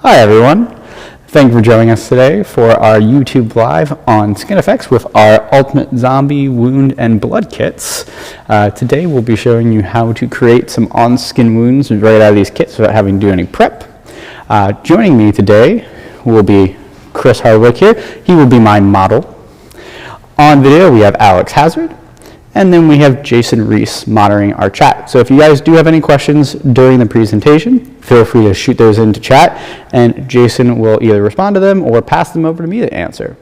Hi everyone, thank you for joining us today for our YouTube Live on Skin Effects with our Ultimate Zombie Wound and Blood Kits. Today we'll be showing you how to create some on-skin wounds right out of these kits without having to do any prep. Joining me today will be Chris Hardwick here. He will be my model. On video we have Alex Hazard, and then we have Jason Reese monitoring our chat. So if you guys do have any questions during the presentation, feel free to shoot those into chat, and Jason will either respond to them or pass them over to me to answer.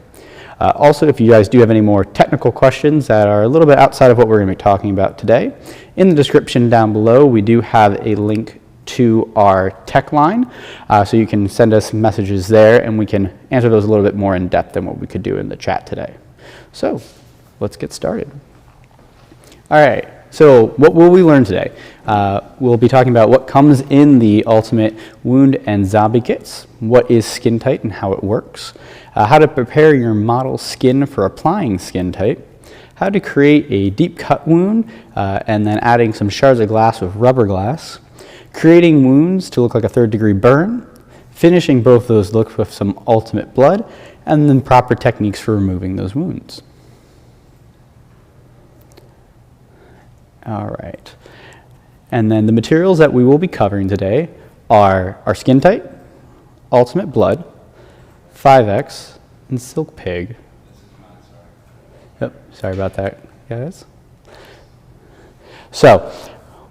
Also, if you guys do have any more technical questions that are a little bit outside of what we're going to be talking about today, in the description down below we do have a link to our tech line, so you can send us messages there and we can answer those a little bit more in depth than what we could do in the chat today. So let's get started. All right, so what will we learn today? We'll be talking about what comes in the Ultimate Wound and Zombie Kits, what is Skin Tite and how it works, how to prepare your model skin for applying Skin Tite, how to create a deep cut wound, and then adding some shards of glass with rubber glass, creating wounds to look like a third-degree burn, finishing both those looks with some Ultimate Blood, and then proper techniques for removing those wounds. All right, and then the materials that we will be covering today are our Skin Tite, Ultimate Blood, 5X, and Silk Pig. Yep, sorry about that, guys. So,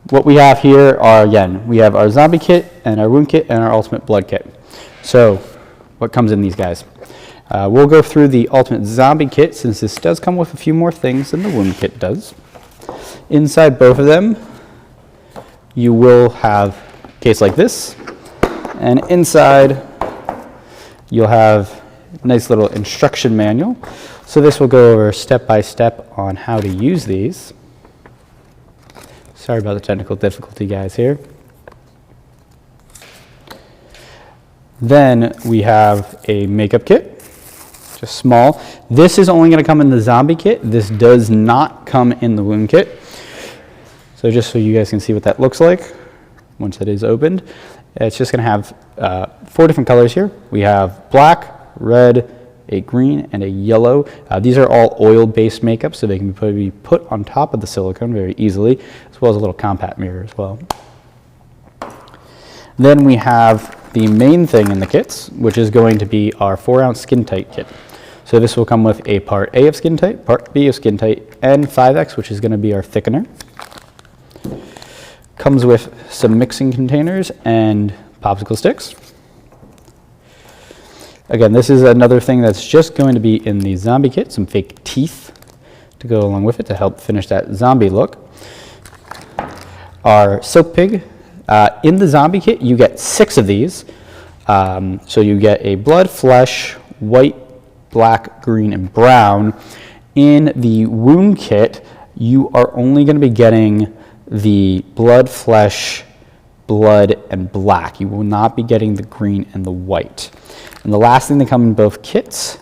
what we have here are, again, we have our Zombie Kit and our Wound Kit and our Ultimate Blood Kit. So, what comes in these guys? We'll go through the Ultimate Zombie Kit since this does come with a few more things than the Wound Kit does. Inside both of them, you will have a case like this, and inside you'll have a nice little instruction manual. So this will go over step by step on how to use these. Sorry about the technical difficulty, guys, here. Then we have a makeup kit. Just small. This is only going to come in the Zombie Kit. This does not come in the Wound Kit. So just so you guys can see what that looks like once it is opened, it's just going to have 4 different colors here. We have black, red, a green, and a yellow. These are all oil-based makeup, so they can be put on top of the silicone very easily, as well as a little compact mirror as well. Then we have the main thing in the kits, which is going to be our 4-ounce Skin Tite kit. So this will come with a part A of Skin Tite, part B of Skin Tite, and 5X, which is going to be our thickener. Comes with some mixing containers and popsicle sticks. Again, this is another thing that's just going to be in the Zombie Kit, some fake teeth to go along with it to help finish that zombie look. Our Silk Pig. In the Zombie Kit, you get 6 of these. So you get a blood, flesh, white, black, green, and brown. In the Wound Kit, you are only going to be getting the blood, flesh, blood, and black. You will not be getting the green and the white. And the last thing that comes in both kits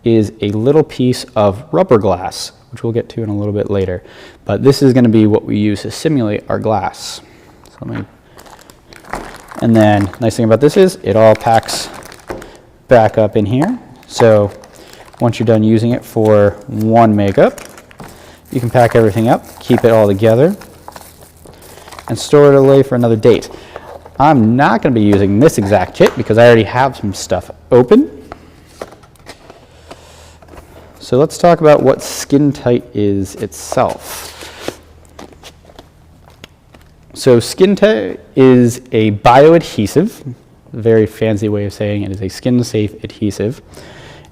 is a little piece of rubber glass, which we'll get to in a little bit later. But this is going to be what we use to simulate our glass. So and then, nice thing about this is it all packs back up in here. So once you're done using it for one makeup, you can pack everything up, keep it all together, and store it away for another date. I'm not going to be using this exact kit because I already have some stuff open. So let's talk about what Skin Tite is itself. So Skin Tite is a bioadhesive, a very fancy way of saying it is a skin-safe adhesive.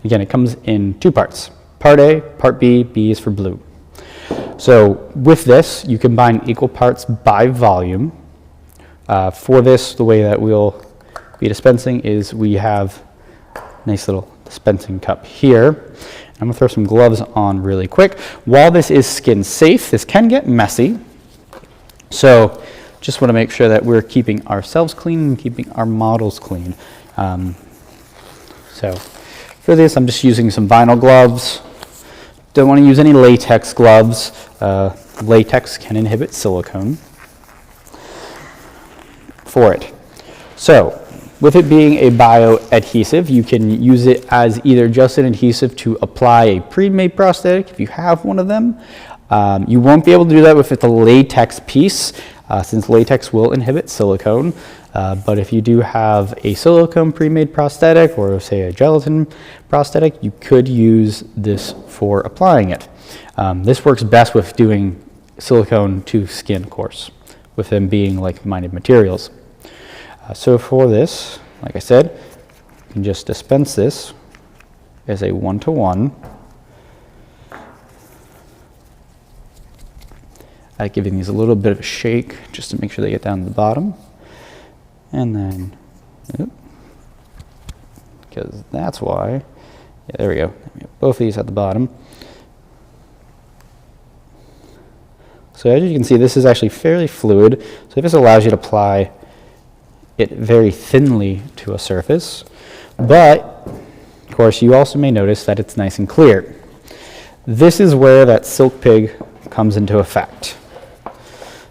Again, it comes in 2 parts. Part A, Part B, B is for blue. So with this, you combine equal parts by volume. For this, the way that we'll be dispensing is we have a nice little dispensing cup here. I'm going to throw some gloves on really quick. While this is skin safe, this can get messy. So just want to make sure that we're keeping ourselves clean and keeping our models clean. So for this, I'm just using some vinyl gloves. Don't want to use any latex gloves. Latex can inhibit silicone for it. So with it being a bioadhesive, you can use it as either just an adhesive to apply a pre-made prosthetic if you have one of them. You won't be able to do that with the latex piece, since latex will inhibit silicone. But if you do have a silicone pre-made prosthetic or say a gelatin prosthetic, you could use this for applying it. This works best with doing silicone to skin, of course, with them being like-minded materials. So for this, like I said, you can just dispense this as a one-to-one. I give these a little bit of a shake just to make sure they get down to the bottom. And then, because that's why, yeah, there we go. Both of these at the bottom. So as you can see, this is actually fairly fluid. So this allows you to apply it very thinly to a surface. But, of course, you also may notice that it's nice and clear. This is where that Silk Pig comes into effect.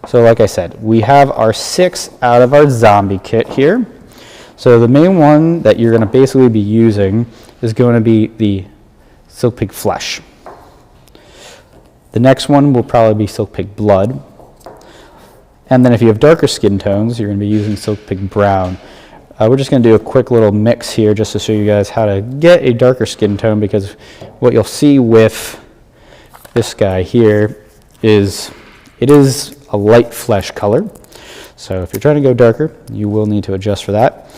So like I said, we have our 6 out of our zombie kit here. So the main one that you're going to basically be using is going to be the Silk Pig Flesh. The next one will probably be Silk Pig Blood. And then if you have darker skin tones, you're going to be using Silk Pig Brown. We're just going to do a quick little mix here just to show you guys how to get a darker skin tone, because what you'll see with this guy here is it is a light flesh color. So if you're trying to go darker, you will need to adjust for that.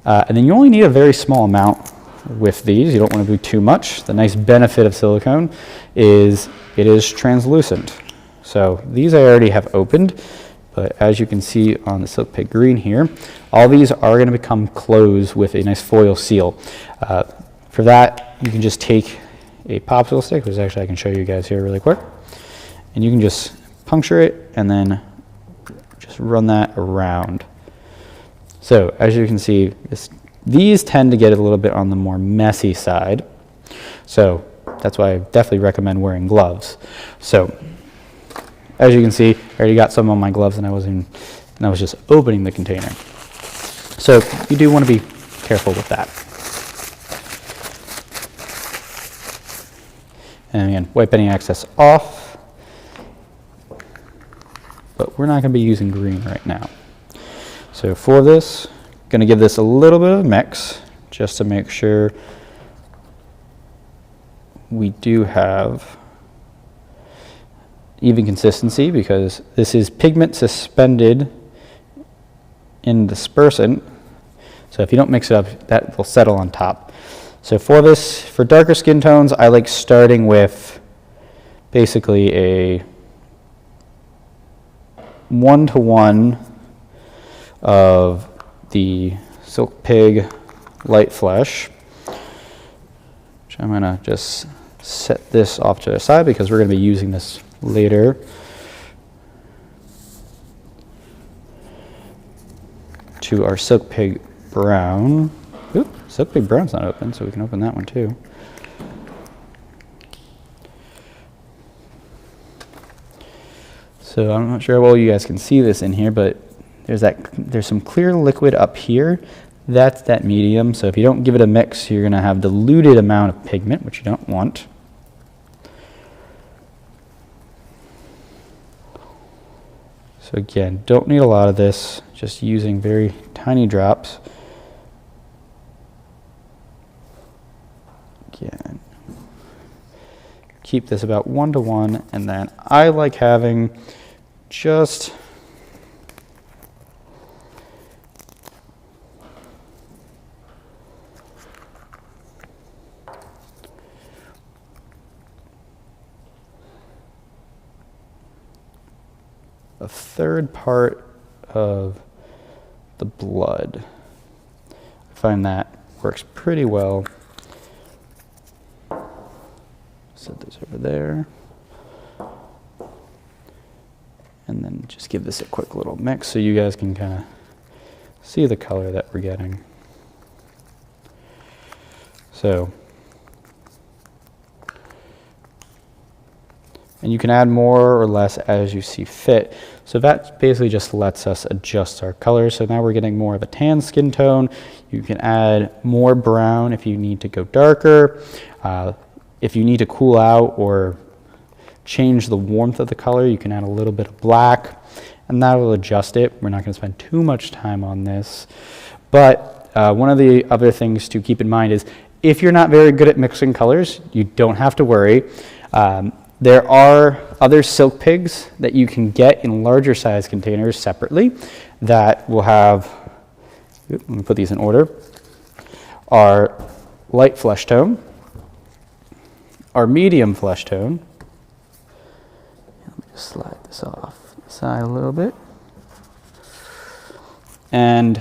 And then you only need a very small amount with these. You don't want to do too much. The nice benefit of silicone is it is translucent. So these I already have opened, but as you can see on the Silk Pig Green here, all these are going to become closed with a nice foil seal. For that, you can just take a popsicle stick, which actually I can show you guys here really quick, and you can just puncture it and then just run that around. So as you can see, these tend to get a little bit on the more messy side. So that's why I definitely recommend wearing gloves. So as you can see, I already got some on my gloves and I was just opening the container. So you do want to be careful with that. And again, wipe any excess off. But we're not going to be using green right now. So for this, going to give this a little bit of a mix just to make sure we do have even consistency, because this is pigment suspended in dispersant. So if you don't mix it up, that will settle on top. So for this, for darker skin tones, I like starting with basically a 1-to-1 of the Silk Pig Light Flesh, which I'm going to just set this off to the side because we're going to be using this later. To our Silk Pig Brown. Oop, Silk Pig Brown's not open, so we can open that one too. So I'm not sure how well you guys can see this in here, but there's some clear liquid up here. That's that medium. So if you don't give it a mix, you're going to have diluted amount of pigment, which you don't want. So again, don't need a lot of this, just using very tiny drops. Again, keep this about 1-to-1, and then I like having just a third part of the blood. I find that works pretty well. Set this over there. And then just give this a quick little mix so you guys can kind of see the color that we're getting. So And you can add more or less as you see fit. So that basically just lets us adjust our colors. So now we're getting more of a tan skin tone. You can add more brown if you need to go darker. If you need to cool out or change the warmth of the color, you can add a little bit of black, and that will adjust it. We're not going to spend too much time on this. But one of the other things to keep in mind is if you're not very good at mixing colors, you don't have to worry. There are other silk pigs that you can get in larger size containers separately that will have, let me put these in order, our light flesh tone, our medium flesh tone. Let me just slide this off the side a little bit. And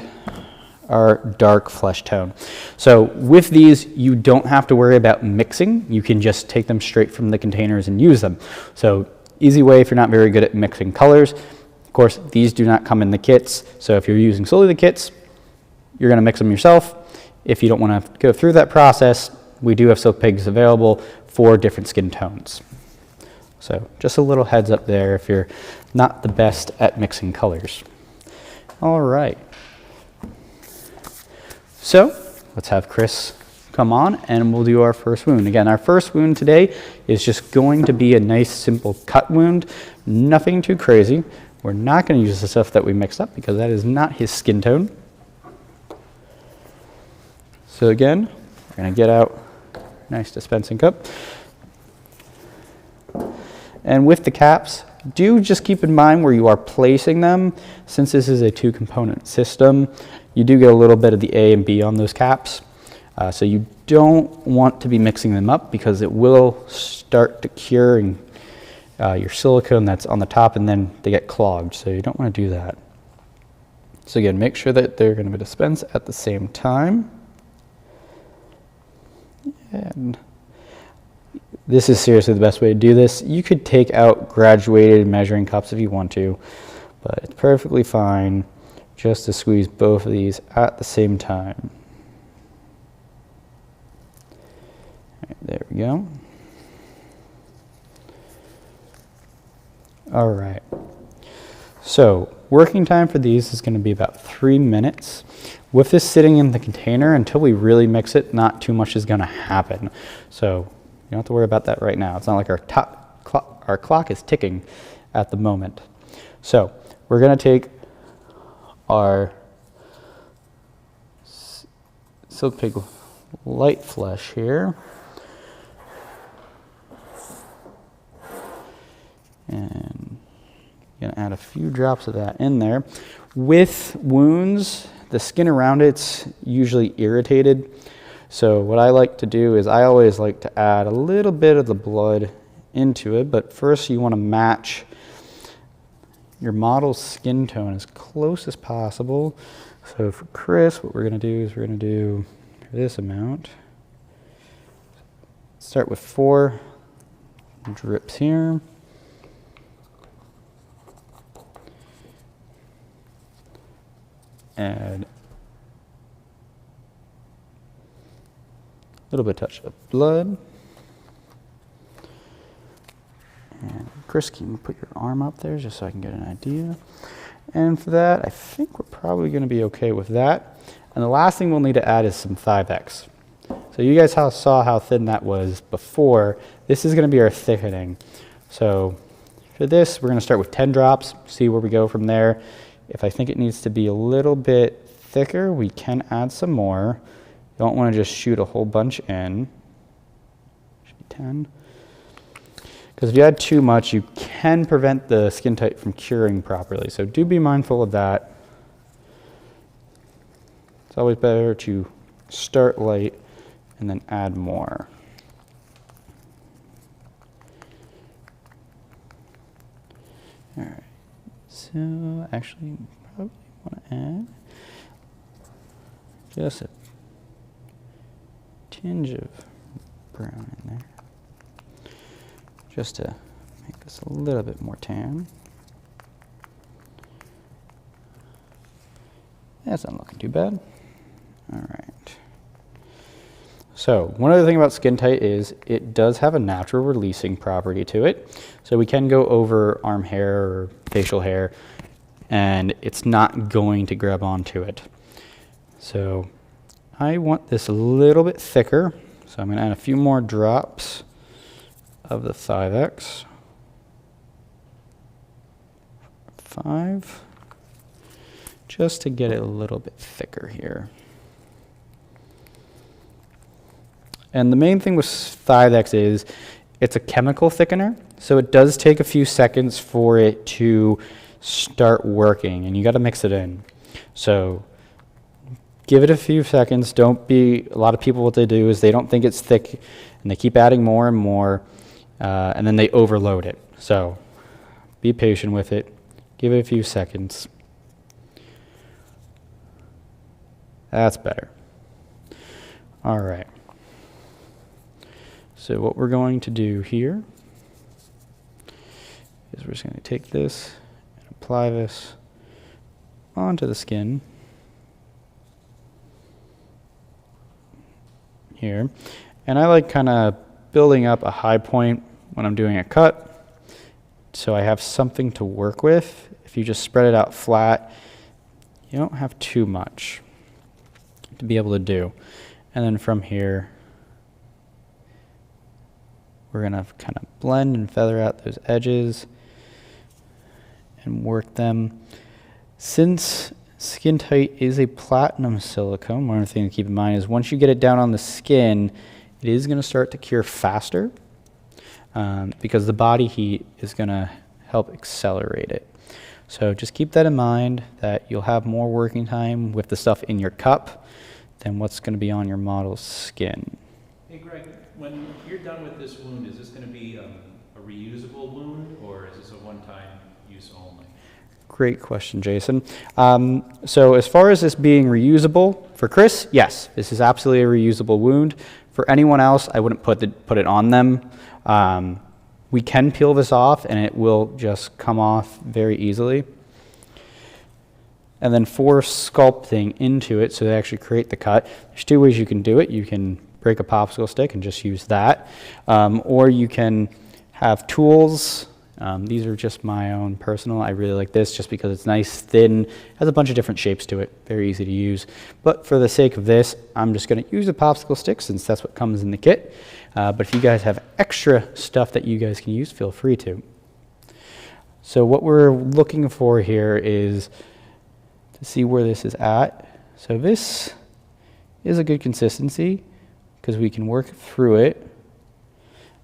our dark flesh tone. So with these, you don't have to worry about mixing. You can just take them straight from the containers and use them. So easy way if you're not very good at mixing colors. Of course, these do not come in the kits. So if you're using solely the kits, you're going to mix them yourself. If you don't want to go through that process, we do have silk pigs available for different skin tones. So just a little heads up there if you're not the best at mixing colors. All right. So let's have Chris come on and we'll do our first wound. Again, our first wound today is just going to be a nice simple cut wound, nothing too crazy. We're not going to use the stuff that we mixed up because that is not his skin tone. So again, we're going to get out a nice dispensing cup. And with the caps, do just keep in mind where you are placing them. Since this is a two-component system, you do get a little bit of the A and B on those caps. So you don't want to be mixing them up because it will start to cure your silicone that's on the top and then they get clogged. So you don't want to do that. So again, make sure that they're going to be dispensed at the same time. And this is seriously the best way to do this. You could take out graduated measuring cups if you want to, but it's perfectly fine just to squeeze both of these at the same time. Right, there we go. All right. So working time for these is going to be about 3 minutes. With this sitting in the container, until we really mix it, not too much is going to happen. So you don't have to worry about that right now. It's not like our clock is ticking at the moment. So we're going to take our silk pig light flesh here. And I'm going to add a few drops of that in there. With wounds, the skin around it's usually irritated. So what I like to do is I always like to add a little bit of the blood into it, but first you want to match your model's skin tone as close as possible. So for Chris, what we're going to do is we're going to do this amount. Start with 4 drips here. Add a little bit of touch of blood. And Chris, can you put your arm up there just so I can get an idea? And for that, I think we're probably going to be okay with that. And the last thing we'll need to add is some 5X. So you guys saw how thin that was before. This is going to be our thickening. So for this, we're going to start with 10 drops, see where we go from there. If I think it needs to be a little bit thicker, we can add some more. Don't want to just shoot a whole bunch in. Should be 10. Because if you add too much, you can prevent the skin tight from curing properly. So do be mindful of that. It's always better to start light and then add more. All right. So actually, probably want to add just a tinge of brown in there, just to make this a little bit more tan. That's not looking too bad. All right. So one other thing about Skin Tite is it does have a natural releasing property to it. So we can go over arm hair or facial hair and it's not going to grab onto it. So I want this a little bit thicker. So I'm going to add a few more drops of the Thyvex. 5, just to get it a little bit thicker here. And the main thing with Thyvex is it's a chemical thickener, so it does take a few seconds for it to start working, and you got to mix it in. So give it a few seconds. Don't be, a lot of people, what they do is they don't think it's thick, and they keep adding more and more, and then they overload it. So be patient with it. Give it a few seconds. That's better. All right. So what we're going to do here is we're just going to take this and apply this onto the skin here. And I like kind of building up a high point when I'm doing a cut, so I have something to work with. If you just spread it out flat, you don't have too much to be able to do. And then from here, we're going to kind of blend and feather out those edges and work them. Since Skin Tite is a platinum silicone, one thing to keep in mind is once you get it down on the skin, it is going to start to cure faster because the body heat is going to help accelerate it. So just keep that in mind, that you'll have more working time with the stuff in your cup than what's going to be on your model's skin. Hey Greg, when you're done with this wound, is this going to be a reusable wound, or is this a one-time use only? Great question, Jason. So as far as this being reusable, for Chris, yes, this is absolutely a reusable wound. For anyone else, I wouldn't put it on them. We can peel this off and it will just come off very easily. And then for sculpting into it, so they actually create the cut, there's 2 ways you can do it. You can break a popsicle stick and just use that, or you can have tools. These are just my own personal. I really like this just because it's nice, thin, has a bunch of different shapes to it, very easy to use. But for the sake of this, I'm just going to use a popsicle stick since that's what comes in the kit. But if you guys have extra stuff that you guys can use, feel free to. So what we're looking for here is to see where this is at. So this is a good consistency because we can work through it.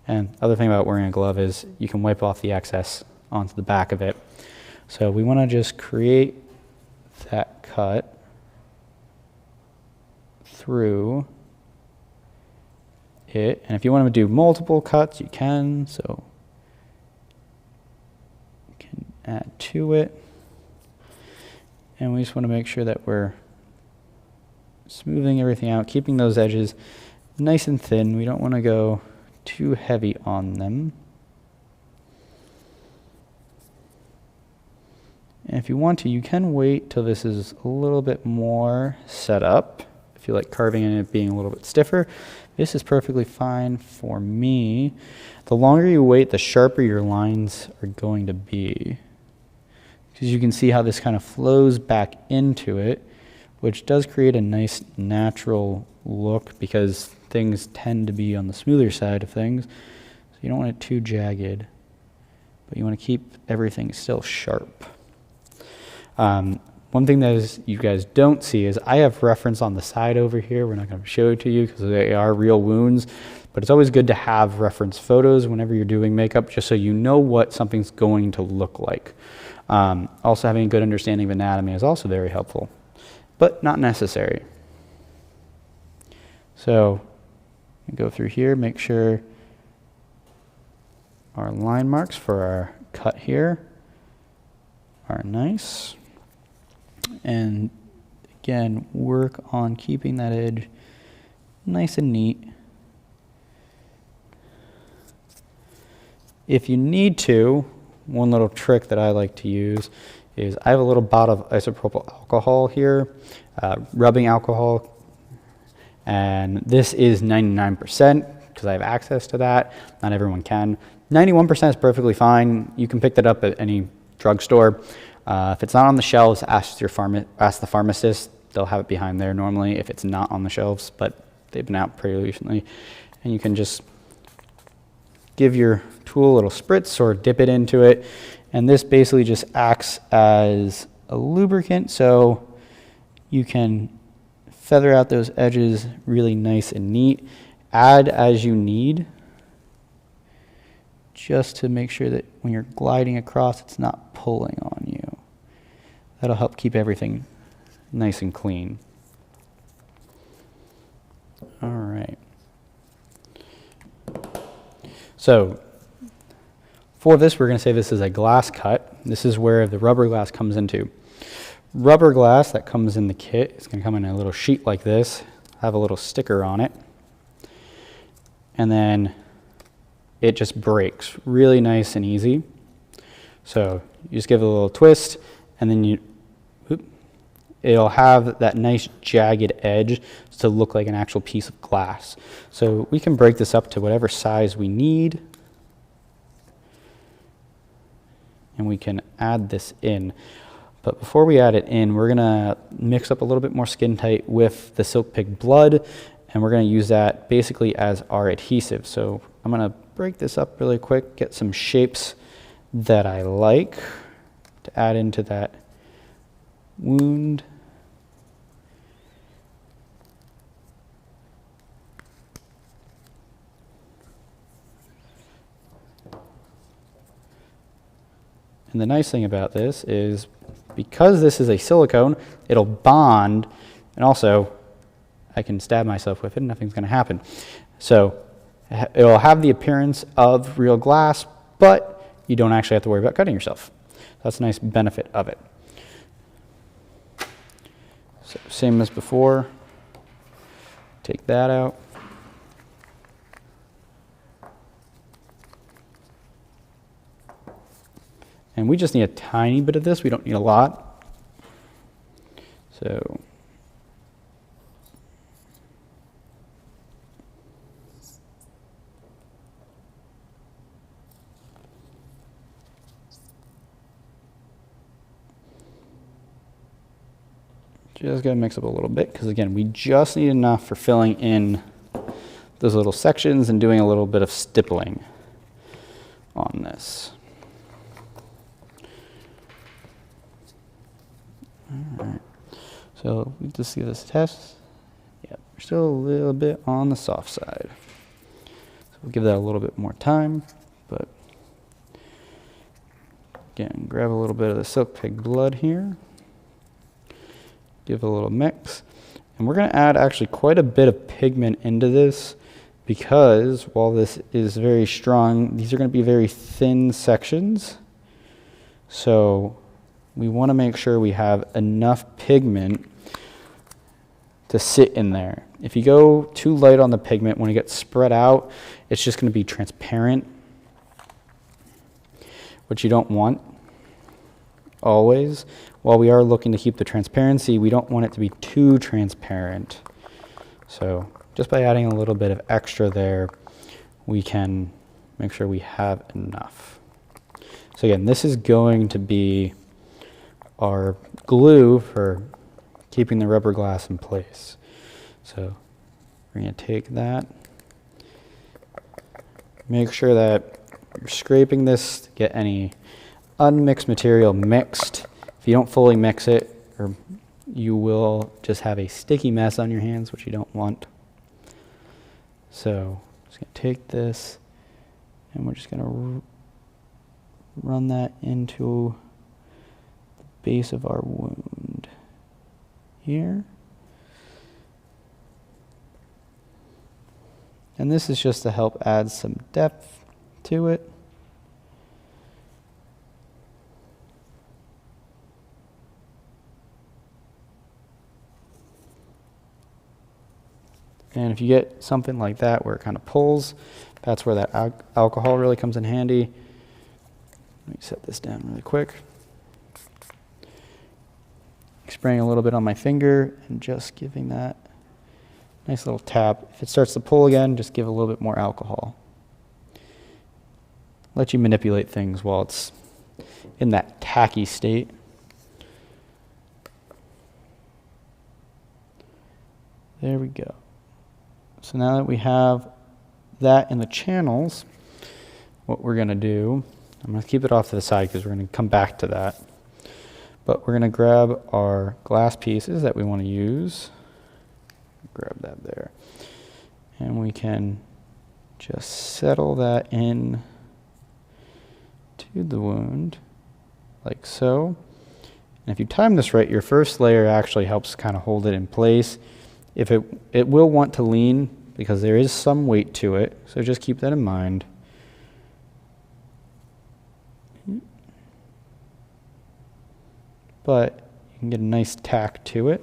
And other thing about wearing a glove is you can wipe off the excess onto the back of it. So we want to just create that cut through it. And if you want to do multiple cuts, you can. So you can add to it. And we just want to make sure that we're smoothing everything out, keeping those edges nice and thin. We don't want to go too heavy on them. And if you want to, you can wait till this is a little bit more set up. If you like carving and it being a little bit stiffer, this is perfectly fine for me. The longer you wait, the sharper your lines are going to be. Because you can see how this kind of flows back into it, which does create a nice natural look because things tend to be on the smoother side of things. So you don't want it too jagged, but you want to keep everything still sharp. One thing that you guys don't see is I have reference on the side over here. We're not going to show it to you because they are real wounds, but it's always good to have reference photos whenever you're doing makeup just so you know what something's going to look like. Also having a good understanding of anatomy is also very helpful, but not necessary. So go through here, make sure our line marks for our cut here are nice. And again, work on keeping that edge nice and neat. If you need to, one little trick that I like to use is I have a little bottle of isopropyl alcohol here, rubbing alcohol, And this is 99% because I have access to that. Not everyone can. 91% is perfectly fine. You can pick that up at any drugstore. If it's not on the shelves, ask the pharmacist. They'll have it behind there normally if it's not on the shelves, but they've been out pretty recently. And you can just give your tool a little spritz or dip it into it. And this basically just acts as a lubricant, so you can feather out those edges really nice and neat. Add as you need, just to make sure that when you're gliding across, it's not pulling on you. That'll help keep everything nice and clean. All right. So for this, we're going to say this is a glass cut. This is where the rubber glass comes into. Rubber glass that comes in the kit is going to come in a little sheet like this, have a little sticker on it, and then it just breaks really nice and easy. So you just give it a little twist, and then it'll have that nice jagged edge to look like an actual piece of glass. So we can break this up to whatever size we need, and we can add this in. But before we add it in, we're gonna mix up a little bit more Skin Tite with the Silk Pig blood, and we're gonna use that basically as our adhesive. So I'm gonna break this up really quick, get some shapes that I like to add into that wound. And the nice thing about this is because this is a silicone, it'll bond, and also I can stab myself with it and nothing's going to happen. So it'll have the appearance of real glass, but you don't actually have to worry about cutting yourself. That's a nice benefit of it. So same as before, take that out. And we just need a tiny bit of this. We don't need a lot. So just gotta mix up a little bit because again, we just need enough for filling in those little sections and doing a little bit of stippling on this. All right, so we just see this test. Yeah, we're still a little bit on the soft side. So we'll give that a little bit more time, but again, grab a little bit of the Silk Pig blood here. Give it a little mix. And we're gonna add actually quite a bit of pigment into this because while this is very strong, these are gonna be very thin sections. So we want to make sure we have enough pigment to sit in there. If you go too light on the pigment, when it gets spread out, it's just going to be transparent, which you don't want always. While we are looking to keep the transparency, we don't want it to be too transparent. So just by adding a little bit of extra there, we can make sure we have enough. So again, this is going to be our glue for keeping the rubber glass in place. So we're going to take that, make sure that you're scraping this to get any unmixed material mixed. If you don't fully mix it, or you will just have a sticky mess on your hands, which you don't want. So I'm just going to take this and we're just going to run that into base of our wound here. And this is just to help add some depth to it. And if you get something like that where it kind of pulls, that's where that alcohol really comes in handy. Let me set this down really quick. Spraying a little bit on my finger and just giving that Nice little tap. If it starts to pull again, just give a little bit more alcohol. Let you manipulate things while it's in that tacky state. There we go. So now that we have that in the channels, what we're going to do, I'm going to keep it off to the side because we're going to come back to that. But we're going to grab our glass pieces that we want to use. Grab that there. And we can just settle that in to the wound, like so. And if you time this right, your first layer actually helps kind of hold it in place. If it will want to lean because there is some weight to it, so just keep that in mind. But you can get a nice tack to it.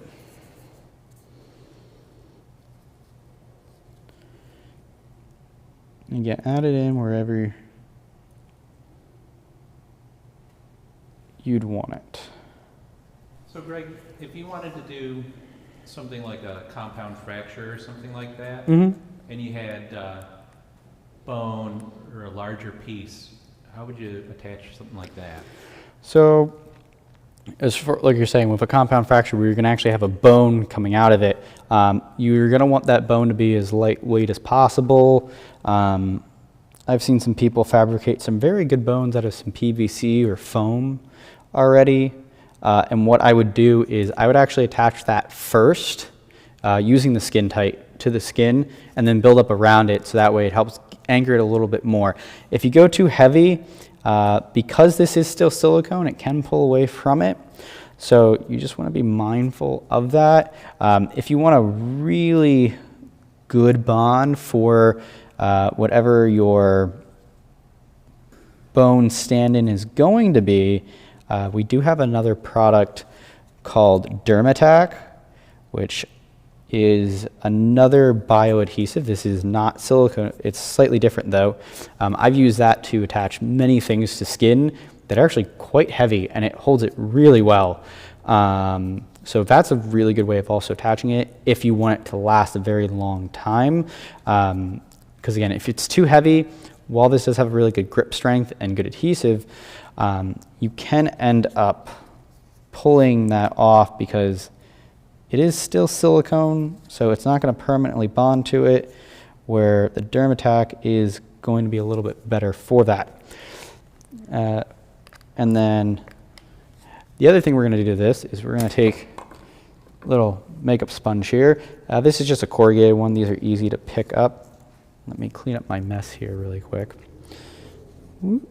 And again, add it in wherever you'd want it. So Greg, if you wanted to do something like a compound fracture or something like that, and you had bone or a larger piece, how would you attach something like that? So, as for, like you're saying, with a compound fracture where you're going to actually have a bone coming out of it, you're going to want that bone to be as lightweight as possible. I've seen some people fabricate some very good bones out of some PVC or foam already. And what I would do is I would actually attach that first using the skin tight to the skin and then build up around it so that way it helps anchor it a little bit more. If you go too heavy, because this is still silicone, it can pull away from it. So you just want to be mindful of that. If you want a really good bond for whatever your bone stand-in is going to be, we do have another product called Dermatac, which is another bioadhesive. This is not silicone. It's slightly different though. I've used that to attach many things to skin that are actually quite heavy, and it holds it really well. So that's a really good way of also attaching it if you want it to last a very long time. Because again, if it's too heavy, while this does have a really good grip strength and good adhesive, you can end up pulling that off because it is still silicone, so it's not going to permanently bond to it, where the Dermatac is going to be a little bit better for that. And then the other thing we're going to do to this is we're going to take a little makeup sponge here. This is just a corrugated one. These are easy to pick up. Let me clean up my mess here really quick. Whoop.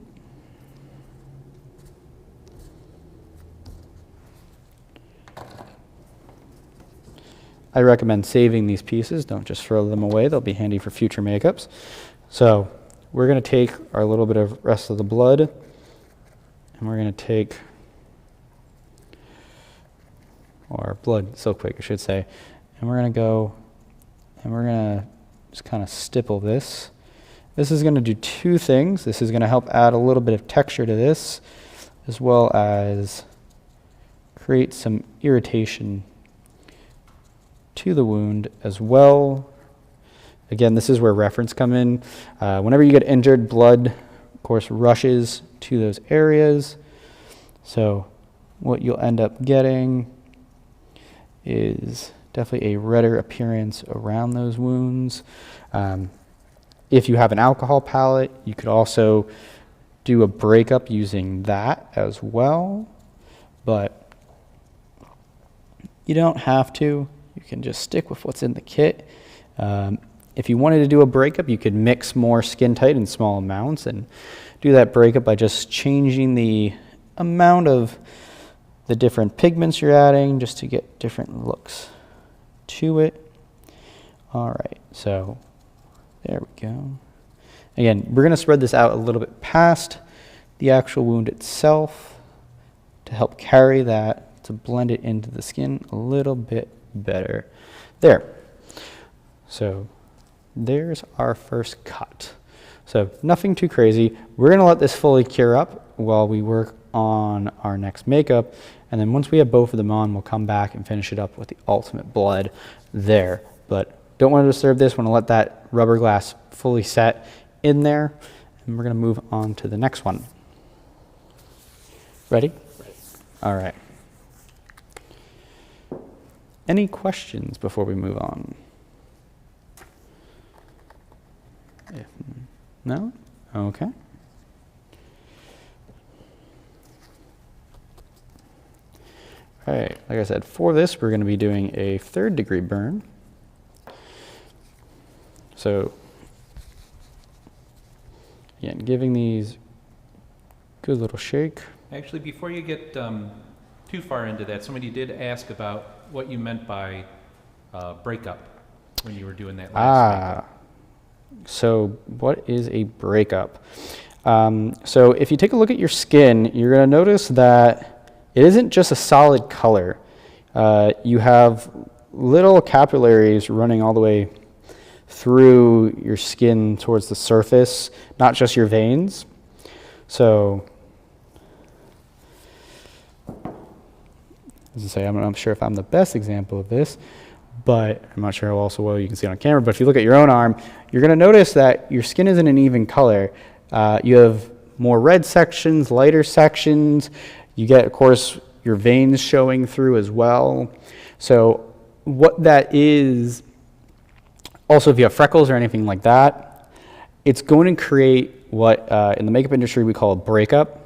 I recommend saving these pieces. Don't just throw them away. They'll be handy for future makeups. So we're going to take our little bit of rest of the blood, and we're going to take or blood Silkwick, I should say, and we're going to go and we're going to just kind of stipple this. This is going to do two things. This is going to help add a little bit of texture to this, as well as create some irritation to the wound as well. Again, this is where reference come in. Whenever you get injured, blood, of course, rushes to those areas. So what you'll end up getting is definitely a redder appearance around those wounds. If you have an alcohol palette, you could also do a breakup using that as well, but you don't have to. You can just stick with what's in the kit. If you wanted to do a breakup, you could mix more skin tight in small amounts and do that breakup by just changing the amount of the different pigments you're adding just to get different looks to it. All right, so there we go. Again, we're going to spread this out a little bit past the actual wound itself to help carry that, to blend it into the skin a little bit better. There. So there's our first cut. So nothing too crazy. We're going to let this fully cure up while we work on our next makeup, and then once we have both of them on, we'll come back and finish it up with the ultimate blood there. But don't want to disturb this. Want to let that rubber glass fully set in there. And we're going to move on to the next one. Ready? Right. All right. Any questions before we move on? No? Okay. All right, like I said, for this, we're going to be doing a 3rd degree burn. So, again, giving these good little shake. Actually, before you get too far into that, somebody did ask about what you meant by breakup when you were doing that last makeup. So what is a breakup? So if you take a look at your skin, you're going to notice that it isn't just a solid color. You have little capillaries running all the way through your skin towards the surface, not just your veins. So, as I say, I'm not sure if I'm the best example of this, but I'm not sure how also well you can see it on camera. But if you look at your own arm, you're going to notice that your skin isn't an even color. You have more red sections, lighter sections. You get, of course, your veins showing through as well. So what that is, also if you have freckles or anything like that, it's going to create what in the makeup industry we call a breakup.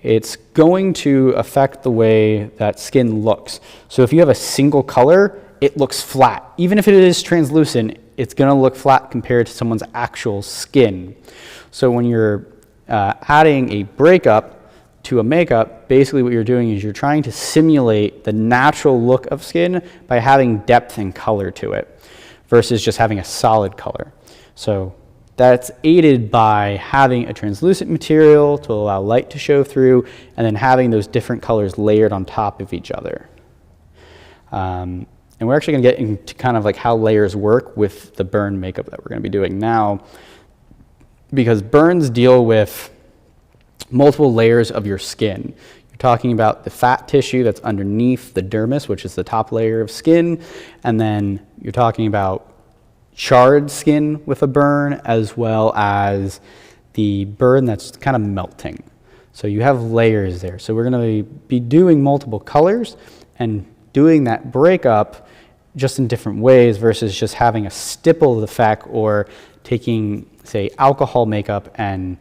It's going to affect the way that skin looks. So if you have a single color, it looks flat. Even if it is translucent, it's going to look flat compared to someone's actual skin. So when you're adding a breakup to a makeup, basically what you're doing is you're trying to simulate the natural look of skin by having depth and color to it versus just having a solid color. So that's aided by having a translucent material to allow light to show through and then having those different colors layered on top of each other. And we're actually going to get into kind of like how layers work with the burn makeup that we're going to be doing now, because burns deal with multiple layers of your skin. You're talking about the fat tissue that's underneath the dermis, which is the top layer of skin, and then you're talking about charred skin with a burn, as well as the burn that's kind of melting. So you have layers there. So we're going to be doing multiple colors and doing that breakup just in different ways versus just having a stipple effect or taking, say, alcohol makeup and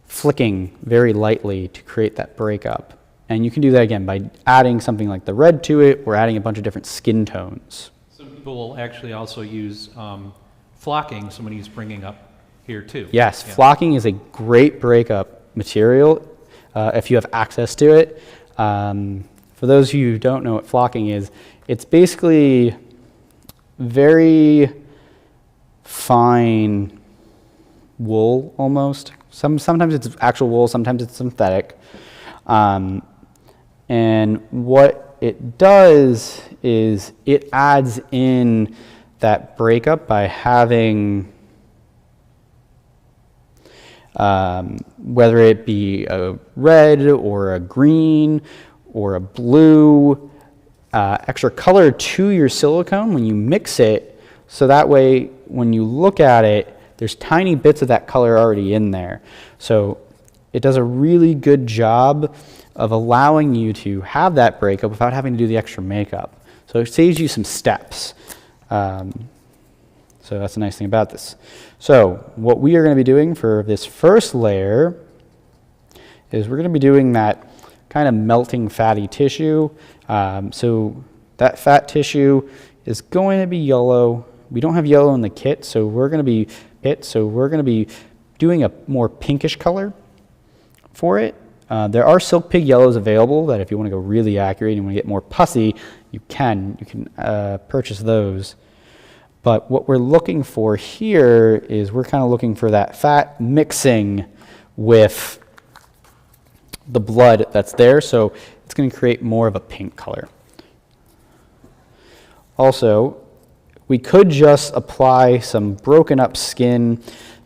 flicking very lightly to create that breakup. And you can do that again by adding something like the red to it or adding a bunch of different skin tones. Some people will actually also use flocking, somebody who's bringing up here too. Yes, yeah. Flocking is a great breakup material if you have access to it. For those of you who don't know what flocking is, it's basically very fine wool almost. Sometimes it's actual wool, sometimes it's synthetic. And what it does is it adds in that breakup by having, whether it be a red or a green or a blue, extra color to your silicone when you mix it, so that way when you look at it, there's tiny bits of that color already in there. So it does a really good job of allowing you to have that breakup without having to do the extra makeup. So it saves you some steps. So that's the nice thing about this. So what we are going to be doing for this first layer is we're going to be doing that kind of melting fatty tissue. So that fat tissue is going to be yellow. We don't have yellow in the kit, so we're going to be doing a more pinkish color for it. There are Silk Pig yellows available that if you want to go really accurate and you want to get more pussy, you can purchase those. But what we're looking for here is we're kind of looking for that fat mixing with the blood that's there, so it's going to create more of a pink color. Also, we could just apply some broken up skin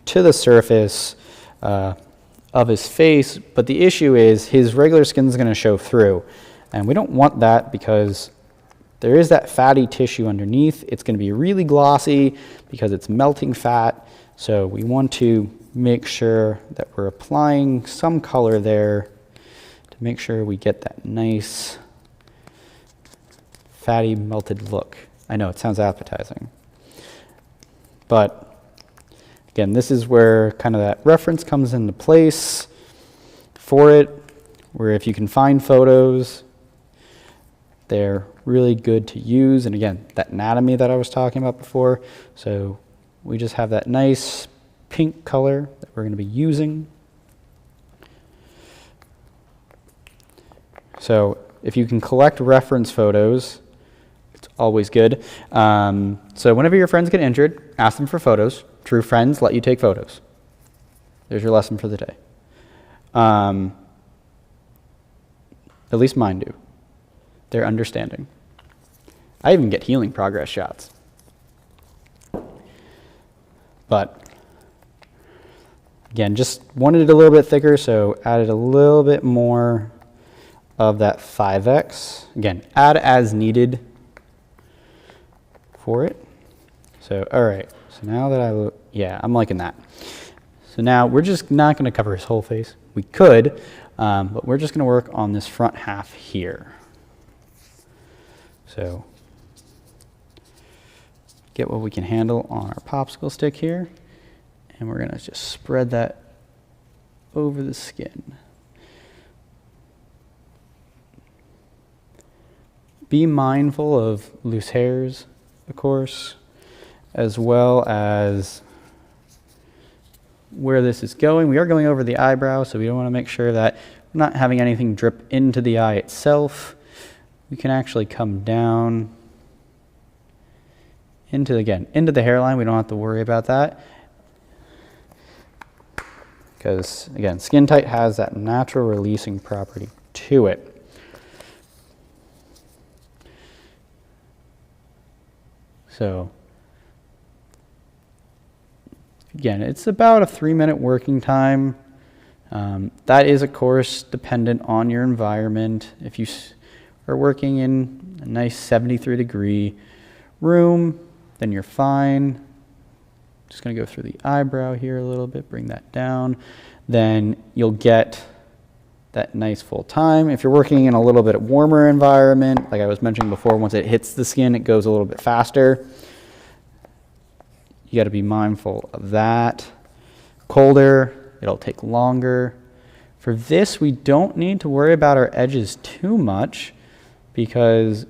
to the surface of his face, but the issue is his regular skin is going to show through, and we don't want that because there is that fatty tissue underneath. It's going to be really glossy because it's melting fat. So we want to make sure that we're applying some color there to make sure we get that nice fatty melted look. I know it sounds appetizing, but again, this is where kind of that reference comes into place for it, where if you can find photos, they're really good to use. And again, that anatomy that I was talking about before. So we just have that nice pink color that we're going to be using. So if you can collect reference photos, it's always good. So whenever your friends get injured, ask them for photos. True friends let you take photos. There's your lesson for the day. At least mine do. They're understanding. I even get healing progress shots. But again, just wanted it a little bit thicker, so added a little bit more of that 5X. Again, add as needed for it. So, all right. So now that I'm liking that. So now we're just not going to cover his whole face. We could, but we're just going to work on this front half here. So get what we can handle on our popsicle stick here, and we're going to just spread that over the skin. Be mindful of loose hairs, of course, as well as where this is going. We are going over the eyebrow, so we don't want to make sure that we're not having anything drip into the eye itself. We can actually come down into the hairline. We don't have to worry about that because, again, Skin Tite has that natural releasing property to it. So again, it's about a 3-minute working time. That is, of course, dependent on your environment. If you are working in a nice 73-degree room, then you're fine. Just going to go through the eyebrow here a little bit, bring that down. Then you'll get that nice full time. If you're working in a little bit warmer environment, like I was mentioning before, once it hits the skin, it goes a little bit faster. You got to be mindful of that. Colder, it'll take longer. For this, we don't need to worry about our edges too much because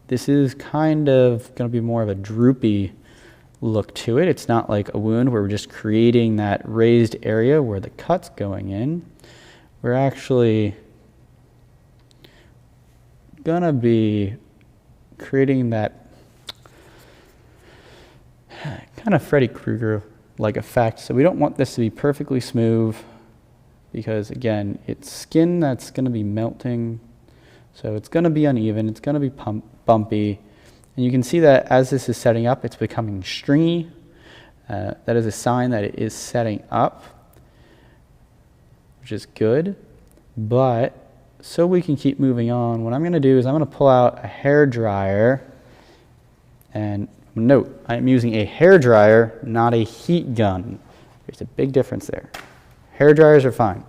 this is kind of going to be more of a droopy look to it. It's not like a wound where we're just creating that raised area where the cut's going in. We're actually going to be creating that kind of Freddy Krueger-like effect. So we don't want this to be perfectly smooth because, again, it's skin that's going to be melting. So it's going to be uneven. It's going to be bumpy. And you can see that as this is setting up, it's becoming stringy. That is a sign that it is setting up, which is good. But so we can keep moving on, what I'm going to do is I'm going to pull out a hair dryer. And note, I'm using a hair dryer, not a heat gun. There's a big difference there. Hair dryers are fine.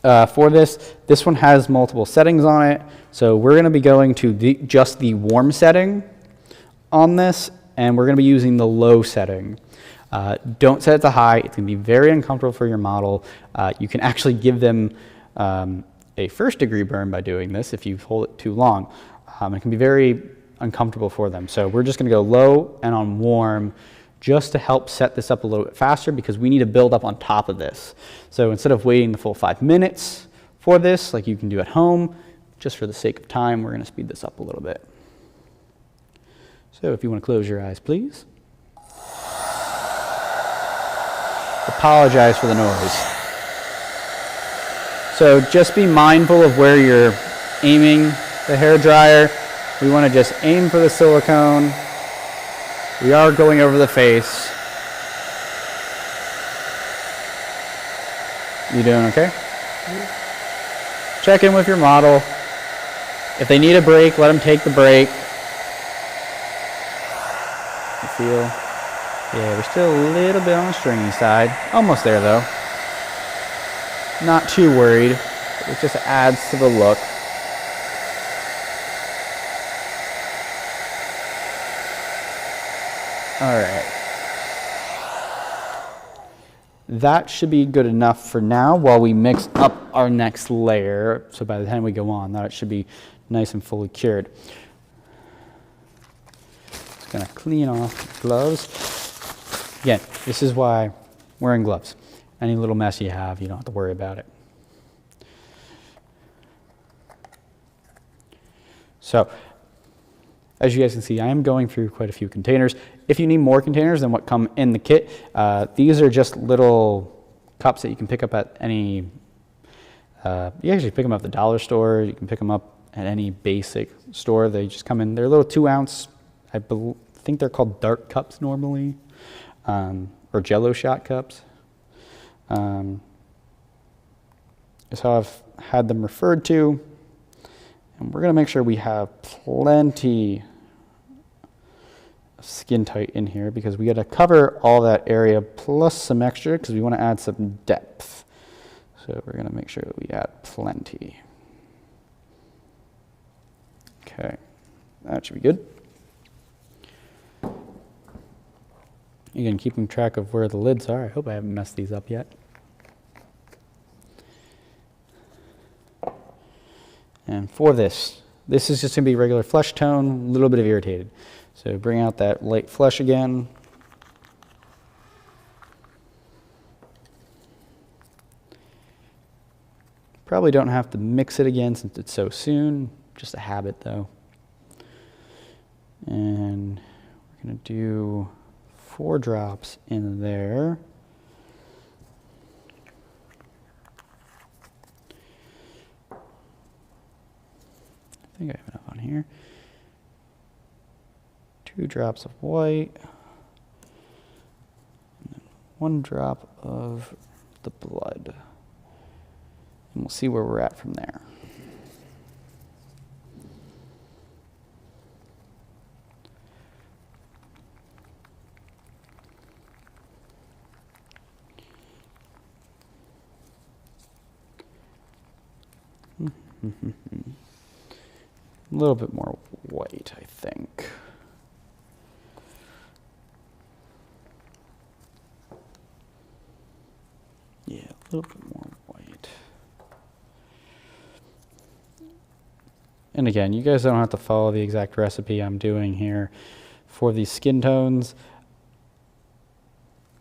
For this one has multiple settings on it. So we're going to be going to just the warm setting on this, and we're going to be using the low setting. Don't set it to high. It's going to be very uncomfortable for your model. You can actually give them a first-degree burn by doing this if you hold it too long. It can be very uncomfortable for them. So we're just going to go low and on warm just to help set this up a little bit faster because we need to build up on top of this. So instead of waiting the full 5 minutes for this, like you can do at home, just for the sake of time, we're going to speed this up a little bit. So if you want to close your eyes, please. Apologize for the noise. So just be mindful of where you're aiming the hair dryer. We want to just aim for the silicone. We are going over the face. You doing okay? Check in with your model. If they need a break, let them take the break. You feel? Yeah, we're still a little bit on the stringy side. Almost there though. Not too worried. It just adds to the look. All right. That should be good enough for now while we mix up our next layer. So by the time we go on, that should be nice and fully cured. Just gonna clean off the gloves. Again, this is why wearing gloves. Any little mess you have, you don't have to worry about it. So, as you guys can see, I am going through quite a few containers. If you need more containers than what come in the kit, these are just little cups that you can pick up at any, you actually pick them up at the dollar store, you can pick them up at any basic store. They just come in, they're little 2-ounce, I think they're called dart cups normally, or Jello shot cups. Is how I've had them referred to. And we're gonna make sure we have plenty of Skin Tite in here because we gotta cover all that area plus some extra because we wanna add some depth. So we're gonna make sure that we add plenty. Okay, that should be good. Again, keeping track of where the lids are. I hope I haven't messed these up yet. And for this is just going to be regular flesh tone, a little bit of irritated. So bring out that light flesh again. Probably don't have to mix it again since it's so soon, just a habit though. And we're going to do 4 drops in there. I think I have enough on here. 2 drops of white. And then 1 drop of the blood. And we'll see where we're at from there. A little bit more white, I think. Yeah, a little bit more white. And again, you guys don't have to follow the exact recipe I'm doing here for these skin tones.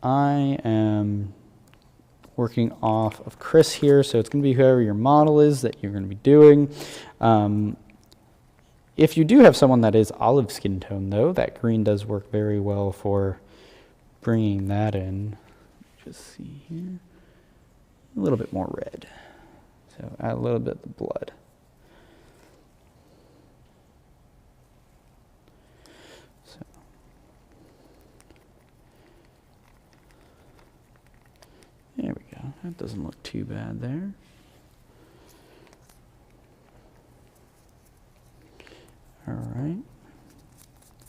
I am working off of Chris here, so it's going to be whoever your model is that you're going to be doing. If you do have someone that is olive skin tone, though, that green does work very well for bringing that in. Just see here. A little bit more red. So add a little bit of the blood. So. There we go. That doesn't look too bad there. All right.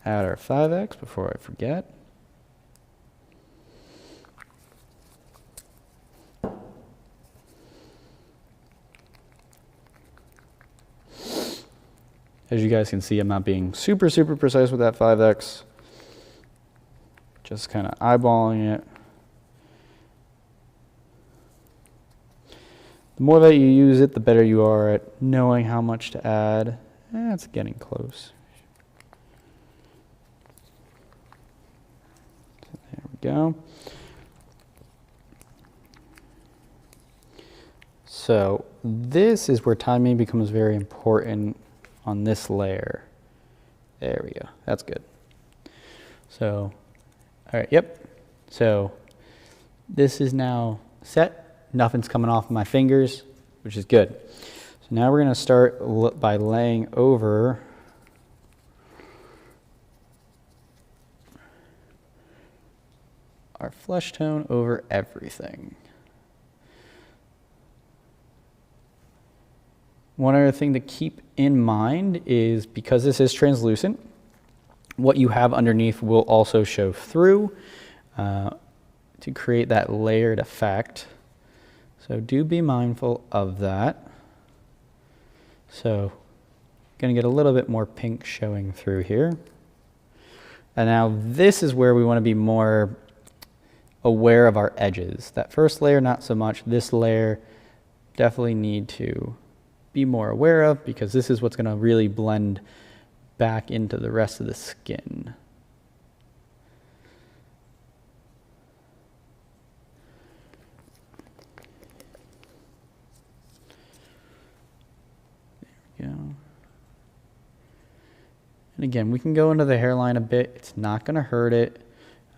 Add our 5X before I forget. As you guys can see, I'm not being super precise with that 5X. Just kind of eyeballing it. The more that you use it, the better you are at knowing how much to add. It's getting close. So there we go. So this is where timing becomes very important on this layer. There we go. That's good. So, all right, yep. So this is now set. Nothing's coming off of my fingers, which is good. So now we're going to start by laying over our flesh tone over everything. One other thing to keep in mind is because this is translucent, what you have underneath will also show through to create that layered effect. So do be mindful of that. So going to get a little bit more pink showing through here. And now this is where we want to be more aware of our edges. That first layer, not so much. This layer, definitely need to be more aware of because this is what's going to really blend back into the rest of the skin. There we go. And again, we can go into the hairline a bit. It's not going to hurt it.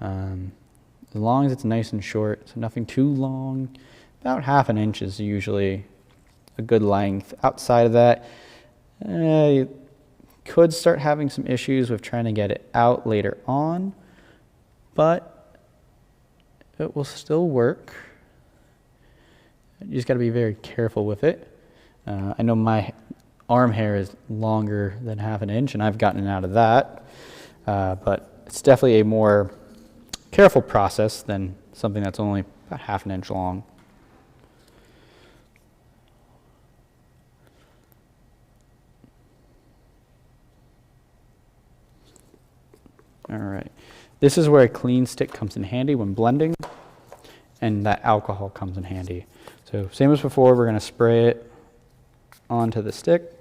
As long as it's nice and short, so nothing too long. About 1/2 inch is usually a good length. Outside of that, you could start having some issues with trying to get it out later on, but it will still work. You just got to be very careful with it. I know my arm hair is longer than 1/2 inch, and I've gotten out of that, but it's definitely a more careful process than something that's only about 1/2 inch long. All right, this is where a clean stick comes in handy when blending, and that alcohol comes in handy. So same as before, we're going to spray it onto the stick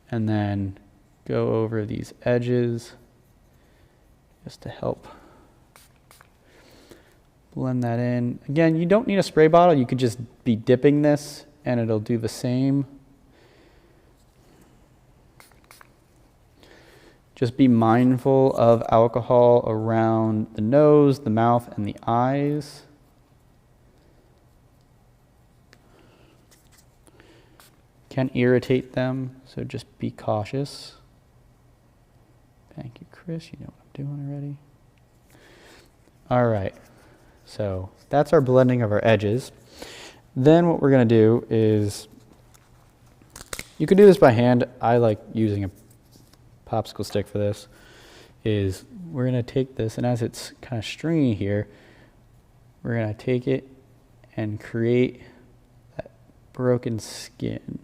and then go over these edges just to help blend that in. Again, you don't need a spray bottle. You could just be dipping this and it'll do the same. Just be mindful of alcohol around the nose, the mouth, and the eyes. Can irritate them, so just be cautious. Thank you, Chris. You know what I'm doing already. All right, so that's our blending of our edges. Then what we're going to do is, you can do this by hand. I like using a popsicle stick for this. Is we're going to take this, and as it's kind of stringy here, we're going to take it and create that broken skin.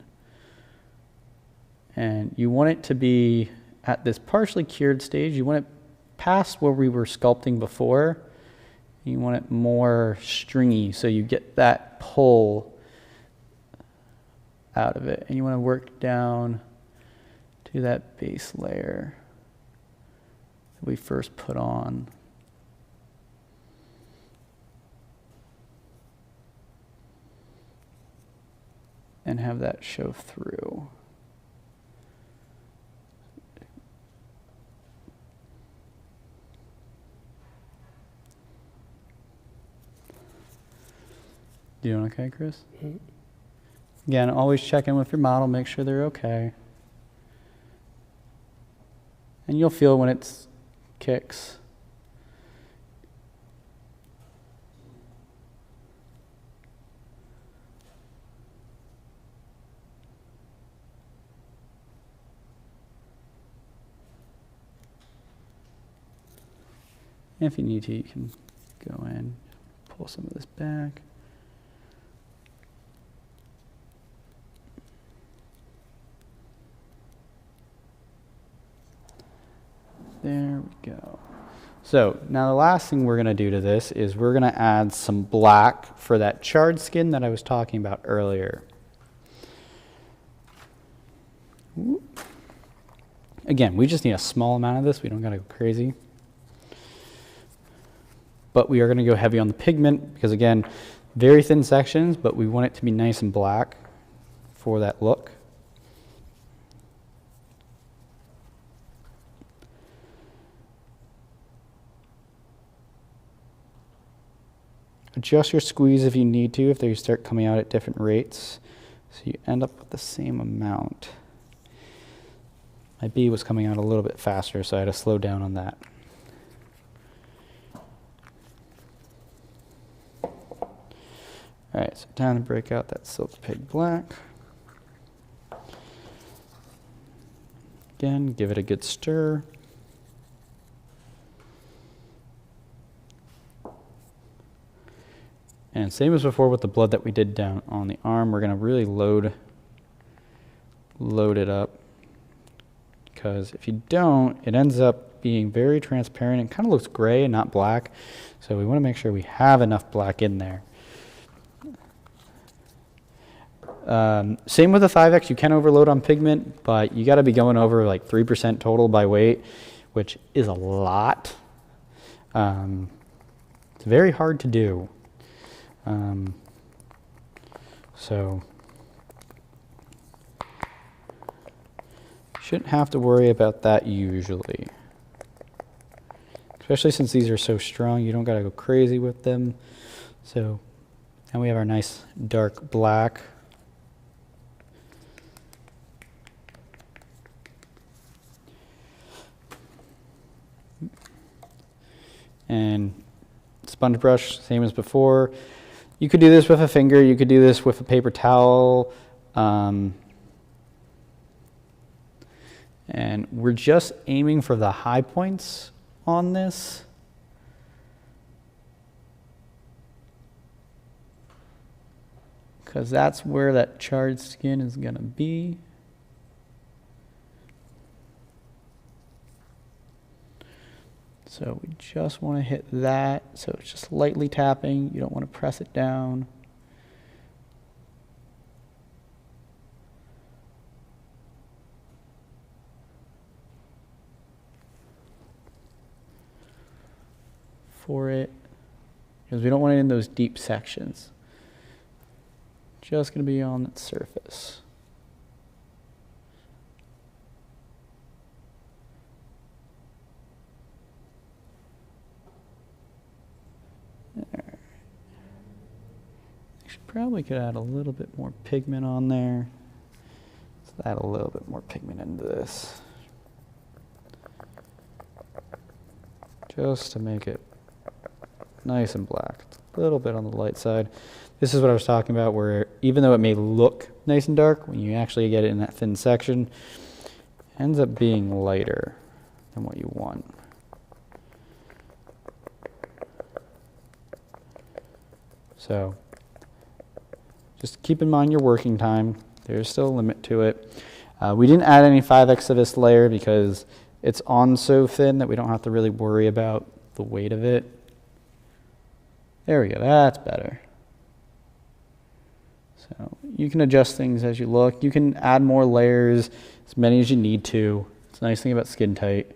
And you want it to be at this partially cured stage. You want it past where we were sculpting before. You want it more stringy so you get that pull out of it. And you want to work down to that base layer that we first put on. And have that show through. Doing okay, Chris? Mm-hmm. Again, always check in with your model, make sure they're okay. And you'll feel when it kicks. If you need to, you can go in, pull some of this back. There we go. So now the last thing we're going to do to this is we're going to add some black for that charred skin that I was talking about earlier. Again, we just need a small amount of this. We don't got to go crazy. But we are going to go heavy on the pigment because, again, very thin sections, but we want it to be nice and black for that look. Adjust your squeeze if you need to, if they start coming out at different rates, so you end up with the same amount. My B was coming out a little bit faster, so I had to slow down on that. All right, so time to break out that Silk Pig Black. Again, give it a good stir. And same as before with the blood that we did down on the arm, we're going to really load it up, because if you don't, it ends up being very transparent and kind of looks gray and not black. So we want to make sure we have enough black in there. Same with the 5X, you can overload on pigment, but you got to be going over like 3% total by weight, which is a lot. It's very hard to do. So shouldn't have to worry about that usually. Especially since these are so strong, you don't got to go crazy with them. So now we have our nice dark black. And sponge brush, same as before. You could do this with a finger, you could do this with a paper towel. And we're just aiming for the high points on this. Because that's where that charred skin is going to be. So we just want to hit that. So it's just lightly tapping. You don't want to press it down. For it, because we don't want it in those deep sections. Just going to be on that surface. There. Probably could add a little bit more pigment on there. Let's add a little bit more pigment into this. Just to make it nice and black. It's a little bit on the light side. This is what I was talking about, where even though it may look nice and dark, when you actually get it in that thin section, it ends up being lighter than what you want. So just keep in mind your working time. There's still a limit to it. We didn't add any 5X to this layer because it's on so thin that we don't have to really worry about the weight of it. There we go, that's better. So you can adjust things as you look. You can add more layers, as many as you need to. It's a nice thing about Skin Tite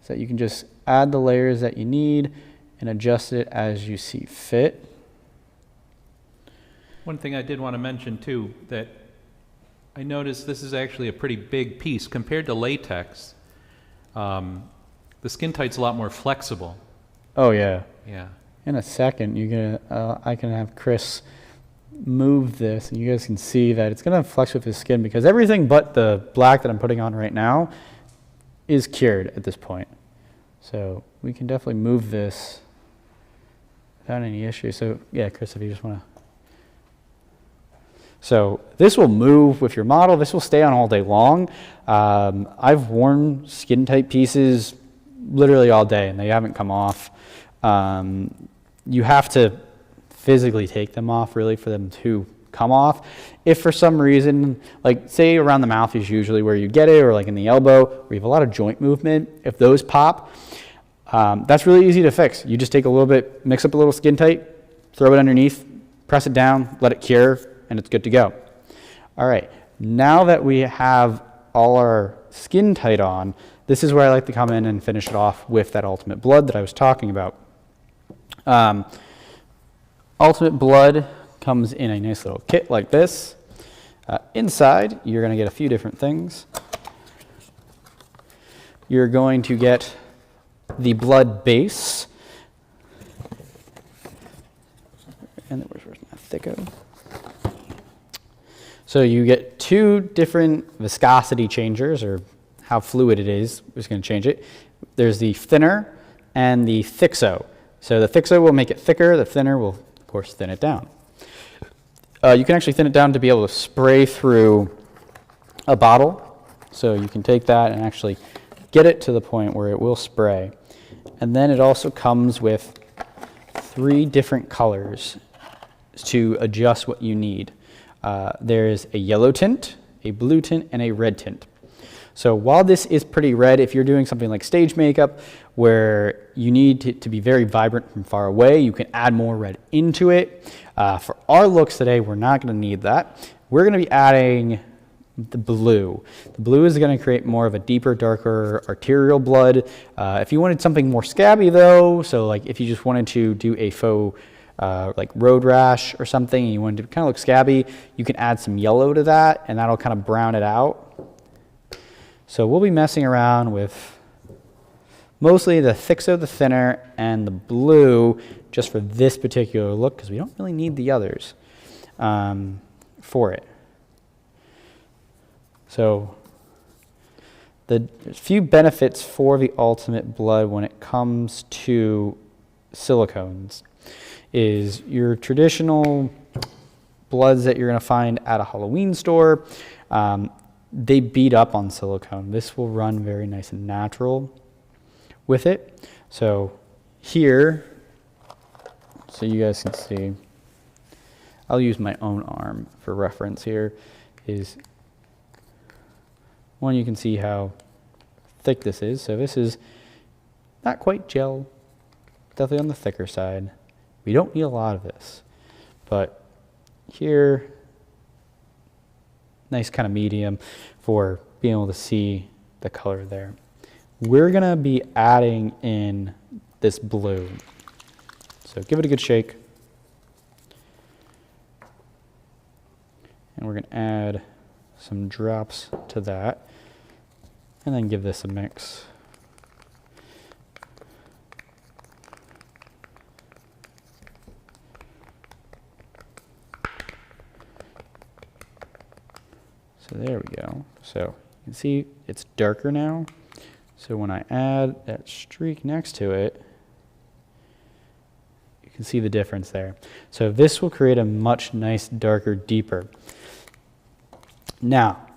is that you can just add the layers that you need and adjust it as you see fit. One thing I did want to mention too, that I noticed this is actually a pretty big piece compared to latex. The Skin Tite's a lot more flexible. Oh yeah. Yeah. In a second, I can have Chris move this, and you guys can see that it's going to flex with his skin, because everything but the black that I'm putting on right now is cured at this point. So we can definitely move this without any issue. So yeah, Chris, if you just want to. So this will move with your model. This will stay on all day long. I've worn Skin Tite pieces literally all day, and they haven't come off. You have to physically take them off really for them to come off. If for some reason, like say around the mouth is usually where you get it, or like in the elbow where you have a lot of joint movement, if those pop, that's really easy to fix. You just take a little bit, mix up a little Skin Tite, throw it underneath, press it down, let it cure, and it's good to go. All right, now that we have all our Skin Tite on, this is where I like to come in and finish it off with that Ultimate Blood that I was talking about. Ultimate Blood comes in a nice little kit like this. Inside, you're going to get a few different things. You're going to get the blood base. And where's my thicko? So you get two different viscosity changers, or how fluid it is. We're just going to change it. There's the thinner and the Thixo. So the Thixo will make it thicker. The thinner will, of course, thin it down. You can actually thin it down to be able to spray through a bottle. So you can take that and actually get it to the point where it will spray. And then it also comes with 3 different colors to adjust what you need. There is a yellow tint, a blue tint, and a red tint. So while this is pretty red, if you're doing something like stage makeup where you need to be very vibrant from far away, you can add more red into it. For our looks today, we're not going to need that. We're going to be adding the blue. The blue is going to create more of a deeper, darker arterial blood. If you wanted something more scabby though, so like if you just wanted to do a faux like road rash or something and you wanted to kind of look scabby, you can add some yellow to that and that'll kind of brown it out. So we'll be messing around with mostly the Thixo, the thinner, and the blue just for this particular look because we don't really need the others for it. So there's a few benefits for the Ultimate Blood when it comes to silicones. Is your traditional bloods that you're going to find at a Halloween store, they beat up on silicone. This will run very nice and natural with it. So here, so you guys can see, I'll use my own arm for reference here, is one, you can see how thick this is. So this is not quite gel, definitely on the thicker side. We don't need a lot of this, but here, nice kind of medium for being able to see the color there. We're gonna be adding in this blue. So give it a good shake. And we're gonna add some drops to that and then give this a mix. So there we go. So you can see it's darker now. So when I add that streak next to it, you can see the difference there. So this will create a much nice, darker, deeper. Now,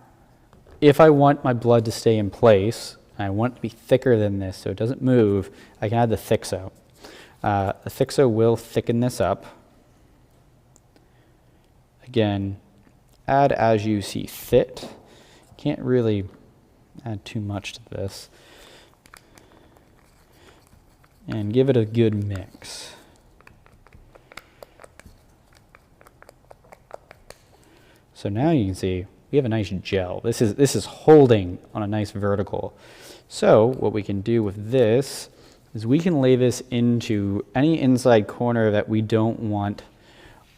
if I want my blood to stay in place, and I want it to be thicker than this so it doesn't move, I can add the Thixo. The Thixo will thicken this up. Again, add as you see fit. Can't really add too much to this. And give it a good mix. So now you can see we have a nice gel. This is holding on a nice vertical. So what we can do with this is we can lay this into any inside corner that we don't want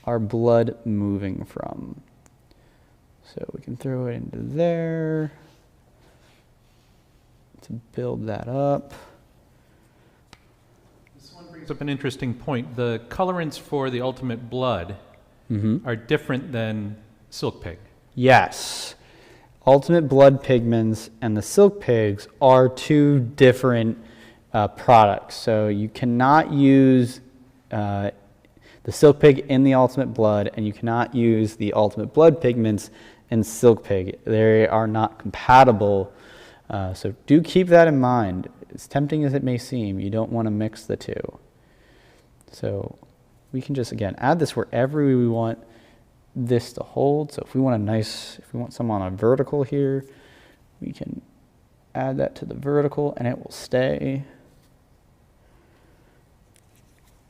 our blood moving from. So we can throw it into there to build that up. This one brings up an interesting point. The colorants for the Ultimate Blood are different than Silk Pig. Yes. Ultimate Blood pigments and the Silk Pigs are 2 different products. So you cannot use the Silk Pig in the Ultimate Blood, and you cannot use the Ultimate Blood pigments in Silk Pig. They are not compatible. So do keep that in mind. As tempting as it may seem, you don't want to mix the 2. So we can just, again, add this wherever we want this to hold. So if we want some on a vertical here, we can add that to the vertical and it will stay.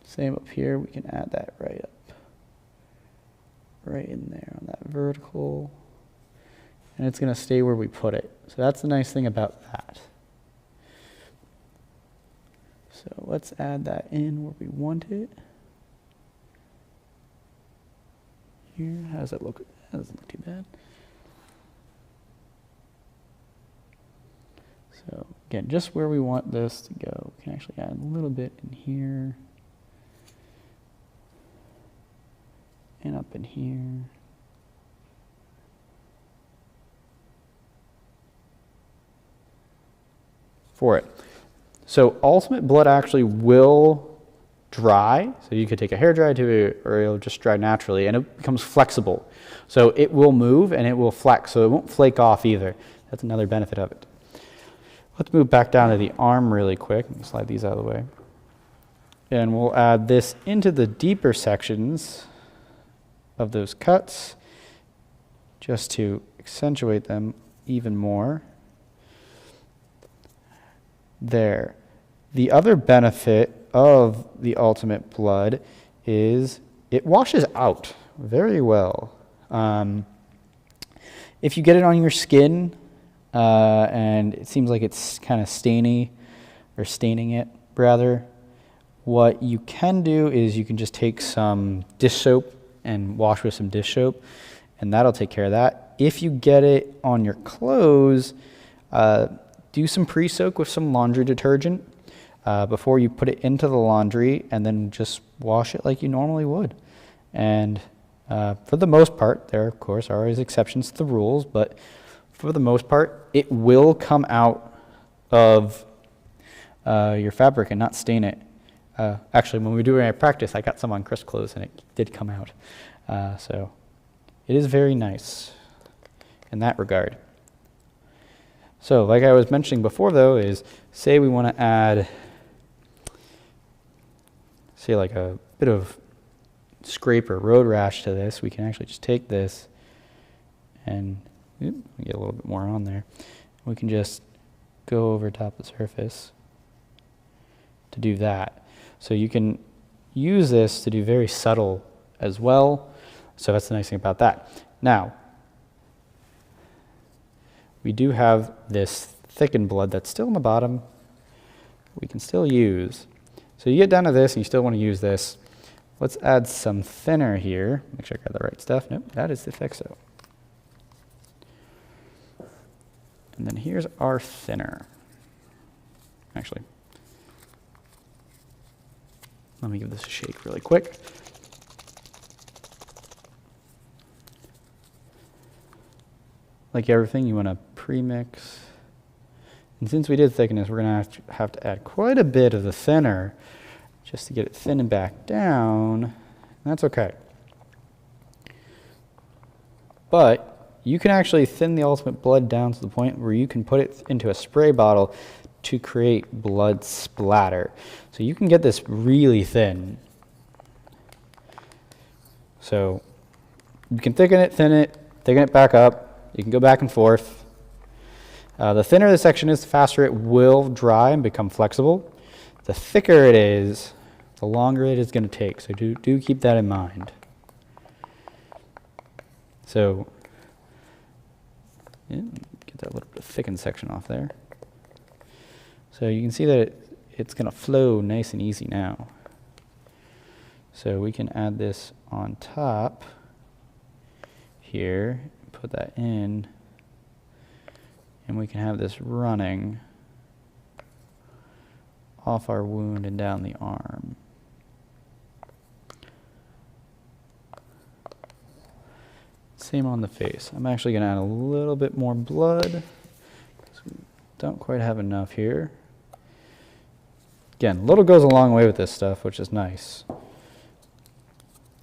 Same up here, we can add that right in there on that vertical. And it's gonna stay where we put it. So that's the nice thing about that. So let's add that in where we want it. Here, how does that look? That doesn't look too bad. So again, just where we want this to go. We can actually add a little bit in here. And up in here. For it. So Ultimate Blood actually will dry, so you could take a hairdryer to it, or it'll just dry naturally, and it becomes flexible. So it will move and it will flex, so it won't flake off either. That's another benefit of it. Let's move back down to the arm really quick. Slide these out of the way. And we'll add this into the deeper sections of those cuts just to accentuate them even more. There. The other benefit of the Ultimate Blood is it washes out very well. If you get it on your skin and it seems like it's kind of staining it rather, what you can do is you can just take some dish soap and wash with some dish soap, and that'll take care of that. If you get it on your clothes, do some pre-soak with some laundry detergent before you put it into the laundry, and then just wash it like you normally would. And for the most part, there of course are always exceptions to the rules, but for the most part, it will come out of your fabric and not stain it. Actually, when we were doing our practice, I got some on Chris' clothes and it did come out. So it is very nice in that regard. So like I was mentioning before though, is say we want to add, say like a bit of scrape or road rash to this, we can actually just take this and get a little bit more on there. We can just go over top of the surface to do that. So you can use this to do very subtle as well. So that's the nice thing about that. Now, we do have this thickened blood that's still in the bottom. We can still use. So you get down to this and you still want to use this. Let's add some thinner here. Make sure I got the right stuff. Nope, that is the Fixo. And then here's our thinner. Actually, let me give this a shake really quick. Like everything, you want to pre-mix. And since we did thickness, we're going to have to add quite a bit of the thinner just to get it thinning back down. And that's okay. But you can actually thin the Ultimate Blood down to the point where you can put it into a spray bottle to create blood splatter. So you can get this really thin. So you can thicken it back up. You can go back and forth. The thinner the section is, the faster it will dry and become flexible. The thicker it is, the longer it is going to take. So do keep that in mind. So get that little bit of thickened section off there. So you can see that it's going to flow nice and easy now. So we can add this on top here, put that in, and we can have this running off our wound and down the arm. Same on the face. I'm actually going to add a little bit more blood because we don't quite have enough here. Again, little goes a long way with this stuff, which is nice.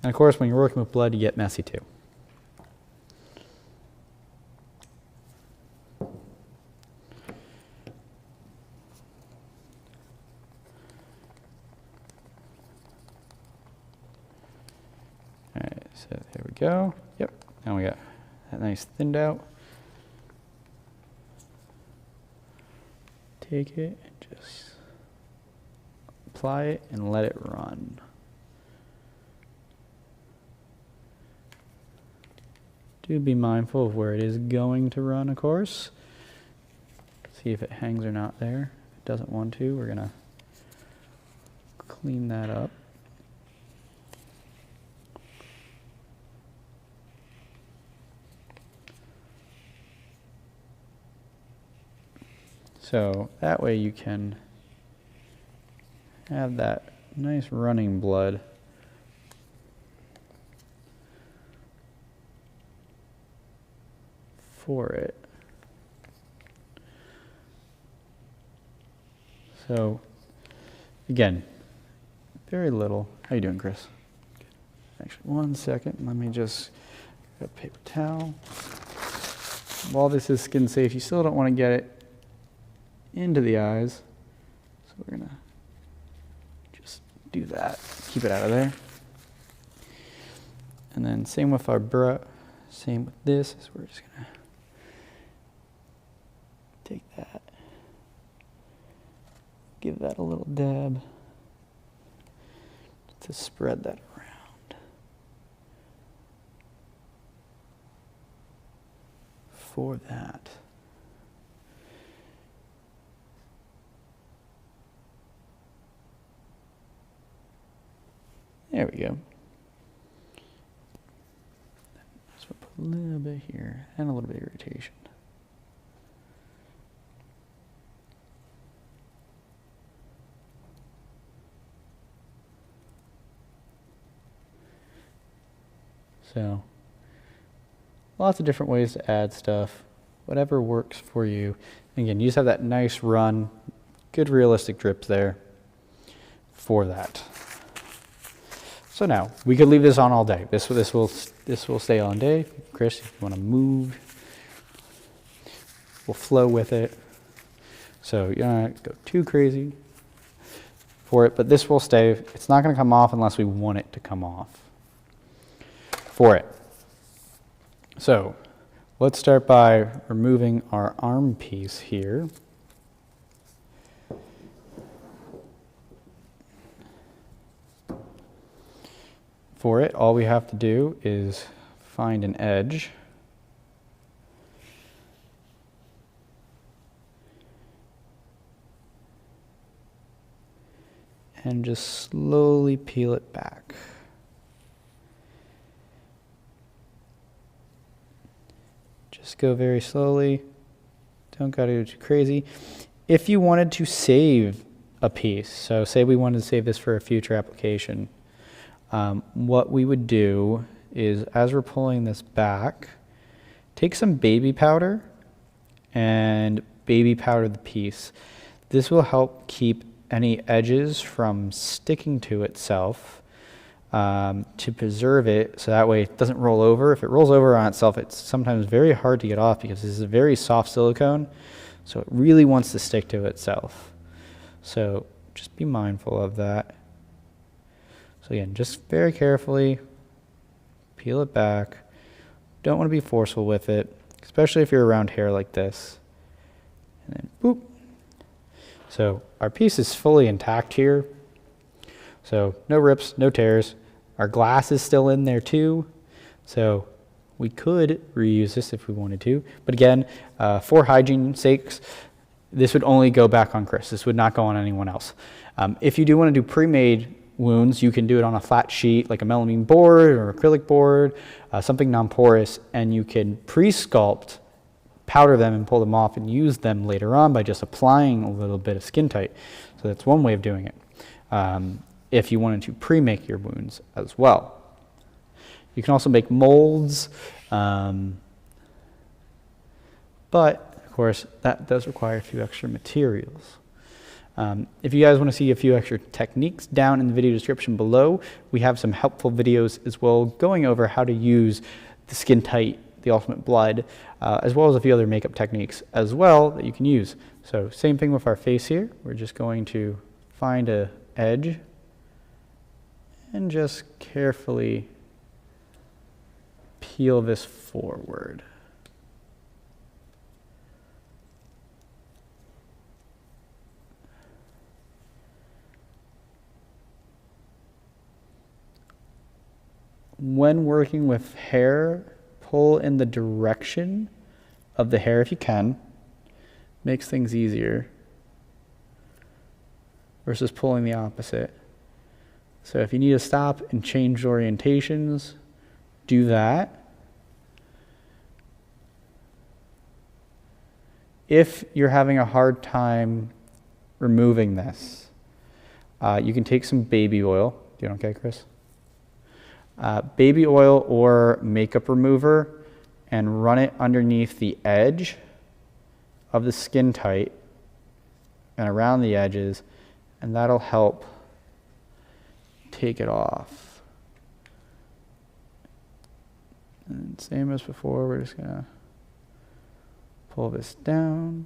And of course, when you're working with blood, you get messy too. All right, so there we go. Yep, now we got that nice thinned out. Take it and just apply it and let it run. Do be mindful of where it is going to run, of course. See if it hangs or not there. If it doesn't want to, we're going to clean that up. So that way you can have that nice running blood for it. So again, very little. How you doing, Chris? Good. Actually, one second. Let me just get a paper towel. while this is skin safe, you still don't want to get it into the eyes. So we're going to just do that. Keep it out of there. And then same with our brush, same with this, is we're just going to take that, give that a little dab to spread that around. For that. There we go. Just put a little bit here and a little bit of rotation. So, lots of different ways to add stuff, whatever works for you. Again, you just have that nice run, good realistic drips there for that. So now, we could leave this on all day. This will stay on day. Chris, if you want to move, we'll flow with it. So you don't go too crazy for it, but this will stay. It's not going to come off unless we want it to come off for it. So let's start by removing our arm piece here. For it, all we have to do is find an edge. And just slowly peel it back. Just go very slowly. Don't gotta go too crazy. If you wanted to save a piece, so say we wanted to save this for a future application, what we would do is, as we're pulling this back, take some baby powder and baby powder the piece. This will help keep any edges from sticking to itself, to preserve it, so that way it doesn't roll over. If it rolls over on itself, it's sometimes very hard to get off because this is a very soft silicone, so it really wants to stick to itself. So just be mindful of that. So again, just very carefully peel it back. Don't want to be forceful with it, especially if you're around hair like this. And then boop. So our piece is fully intact here. So no rips, no tears. Our glass is still in there too. So we could reuse this if we wanted to. But again, for hygiene sakes, this would only go back on Chris. This would not go on anyone else. If you do want to do pre-made wounds, you can do it on a flat sheet like a melamine board or acrylic board, something non-porous, and you can pre-sculpt, powder them and pull them off and use them later on by just applying a little bit of Skin Tite. So that's one way of doing it. If you wanted to pre-make your wounds as well. You can also make molds, but of course that does require a few extra materials. If you guys want to see a few extra techniques, down in the video description below, we have some helpful videos as well going over how to use the Skin Tite, the Ultimate Blood, as well as a few other makeup techniques as well that you can use. So same thing with our face here. We're just going to find an edge and just carefully peel this forward. When working with hair, pull in the direction of the hair if you can. Makes things easier versus pulling the opposite. So if you need to stop and change orientations, do that. If you're having a hard time removing this, you can take some baby oil. Doing okay, Chris? Baby oil or makeup remover and run it underneath the edge of the Skin Tite and around the edges, and that'll help take it off. And same as before, we're just gonna Pull this down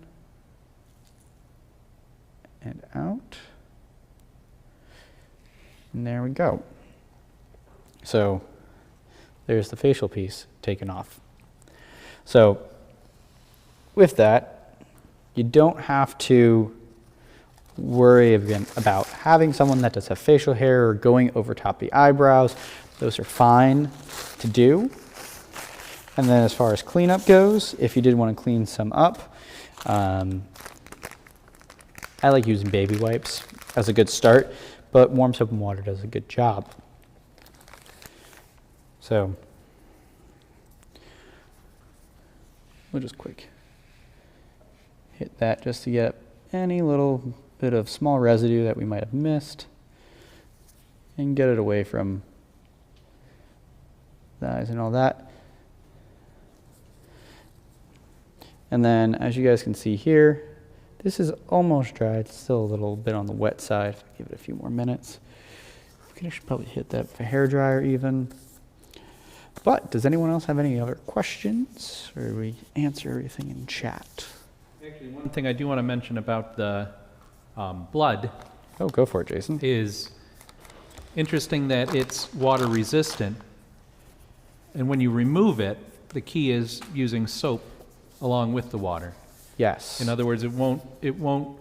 and out. And there we go. So there's the facial piece taken off. So with that, you don't have to worry again about having someone that does have facial hair or going over top the eyebrows. Those are fine to do. And then as far as cleanup goes, if you did want to clean some up, I like using baby wipes as a good start, but warm soap and water does a good job. So we'll just quick hit that just to get any little bit of small residue that we might have missed and get it away from the eyes and all that. And then as you guys can see here, this is almost dry. It's still a little bit on the wet side. If I give it a few more minutes, we can actually probably hit that with a hairdryer even. But does anyone else have any other questions, or do we answer everything in chat? Actually, one thing I do want to mention about the blood. Oh, go for it, Jason. Is interesting that it's water resistant, and when you remove it, the key is using soap along with the water. Yes. In other words, it won't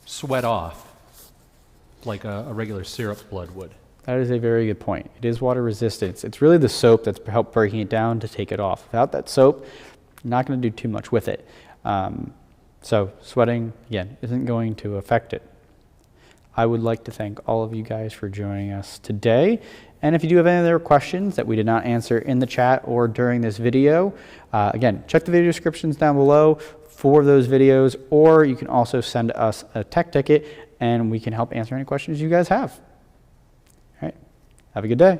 sweat off like a regular syrup blood would. That is a very good point. It is water resistant. It's really the soap that's helped breaking it down to take it off. Without that soap, you're not going to do too much with it. So sweating, again, isn't going to affect it. I would like to thank all of you guys for joining us today. And if you do have any other questions that we did not answer in the chat or during this video, again, check the video descriptions down below for those videos, or you can also send us a tech ticket and we can help answer any questions you guys have. All right, have a good day.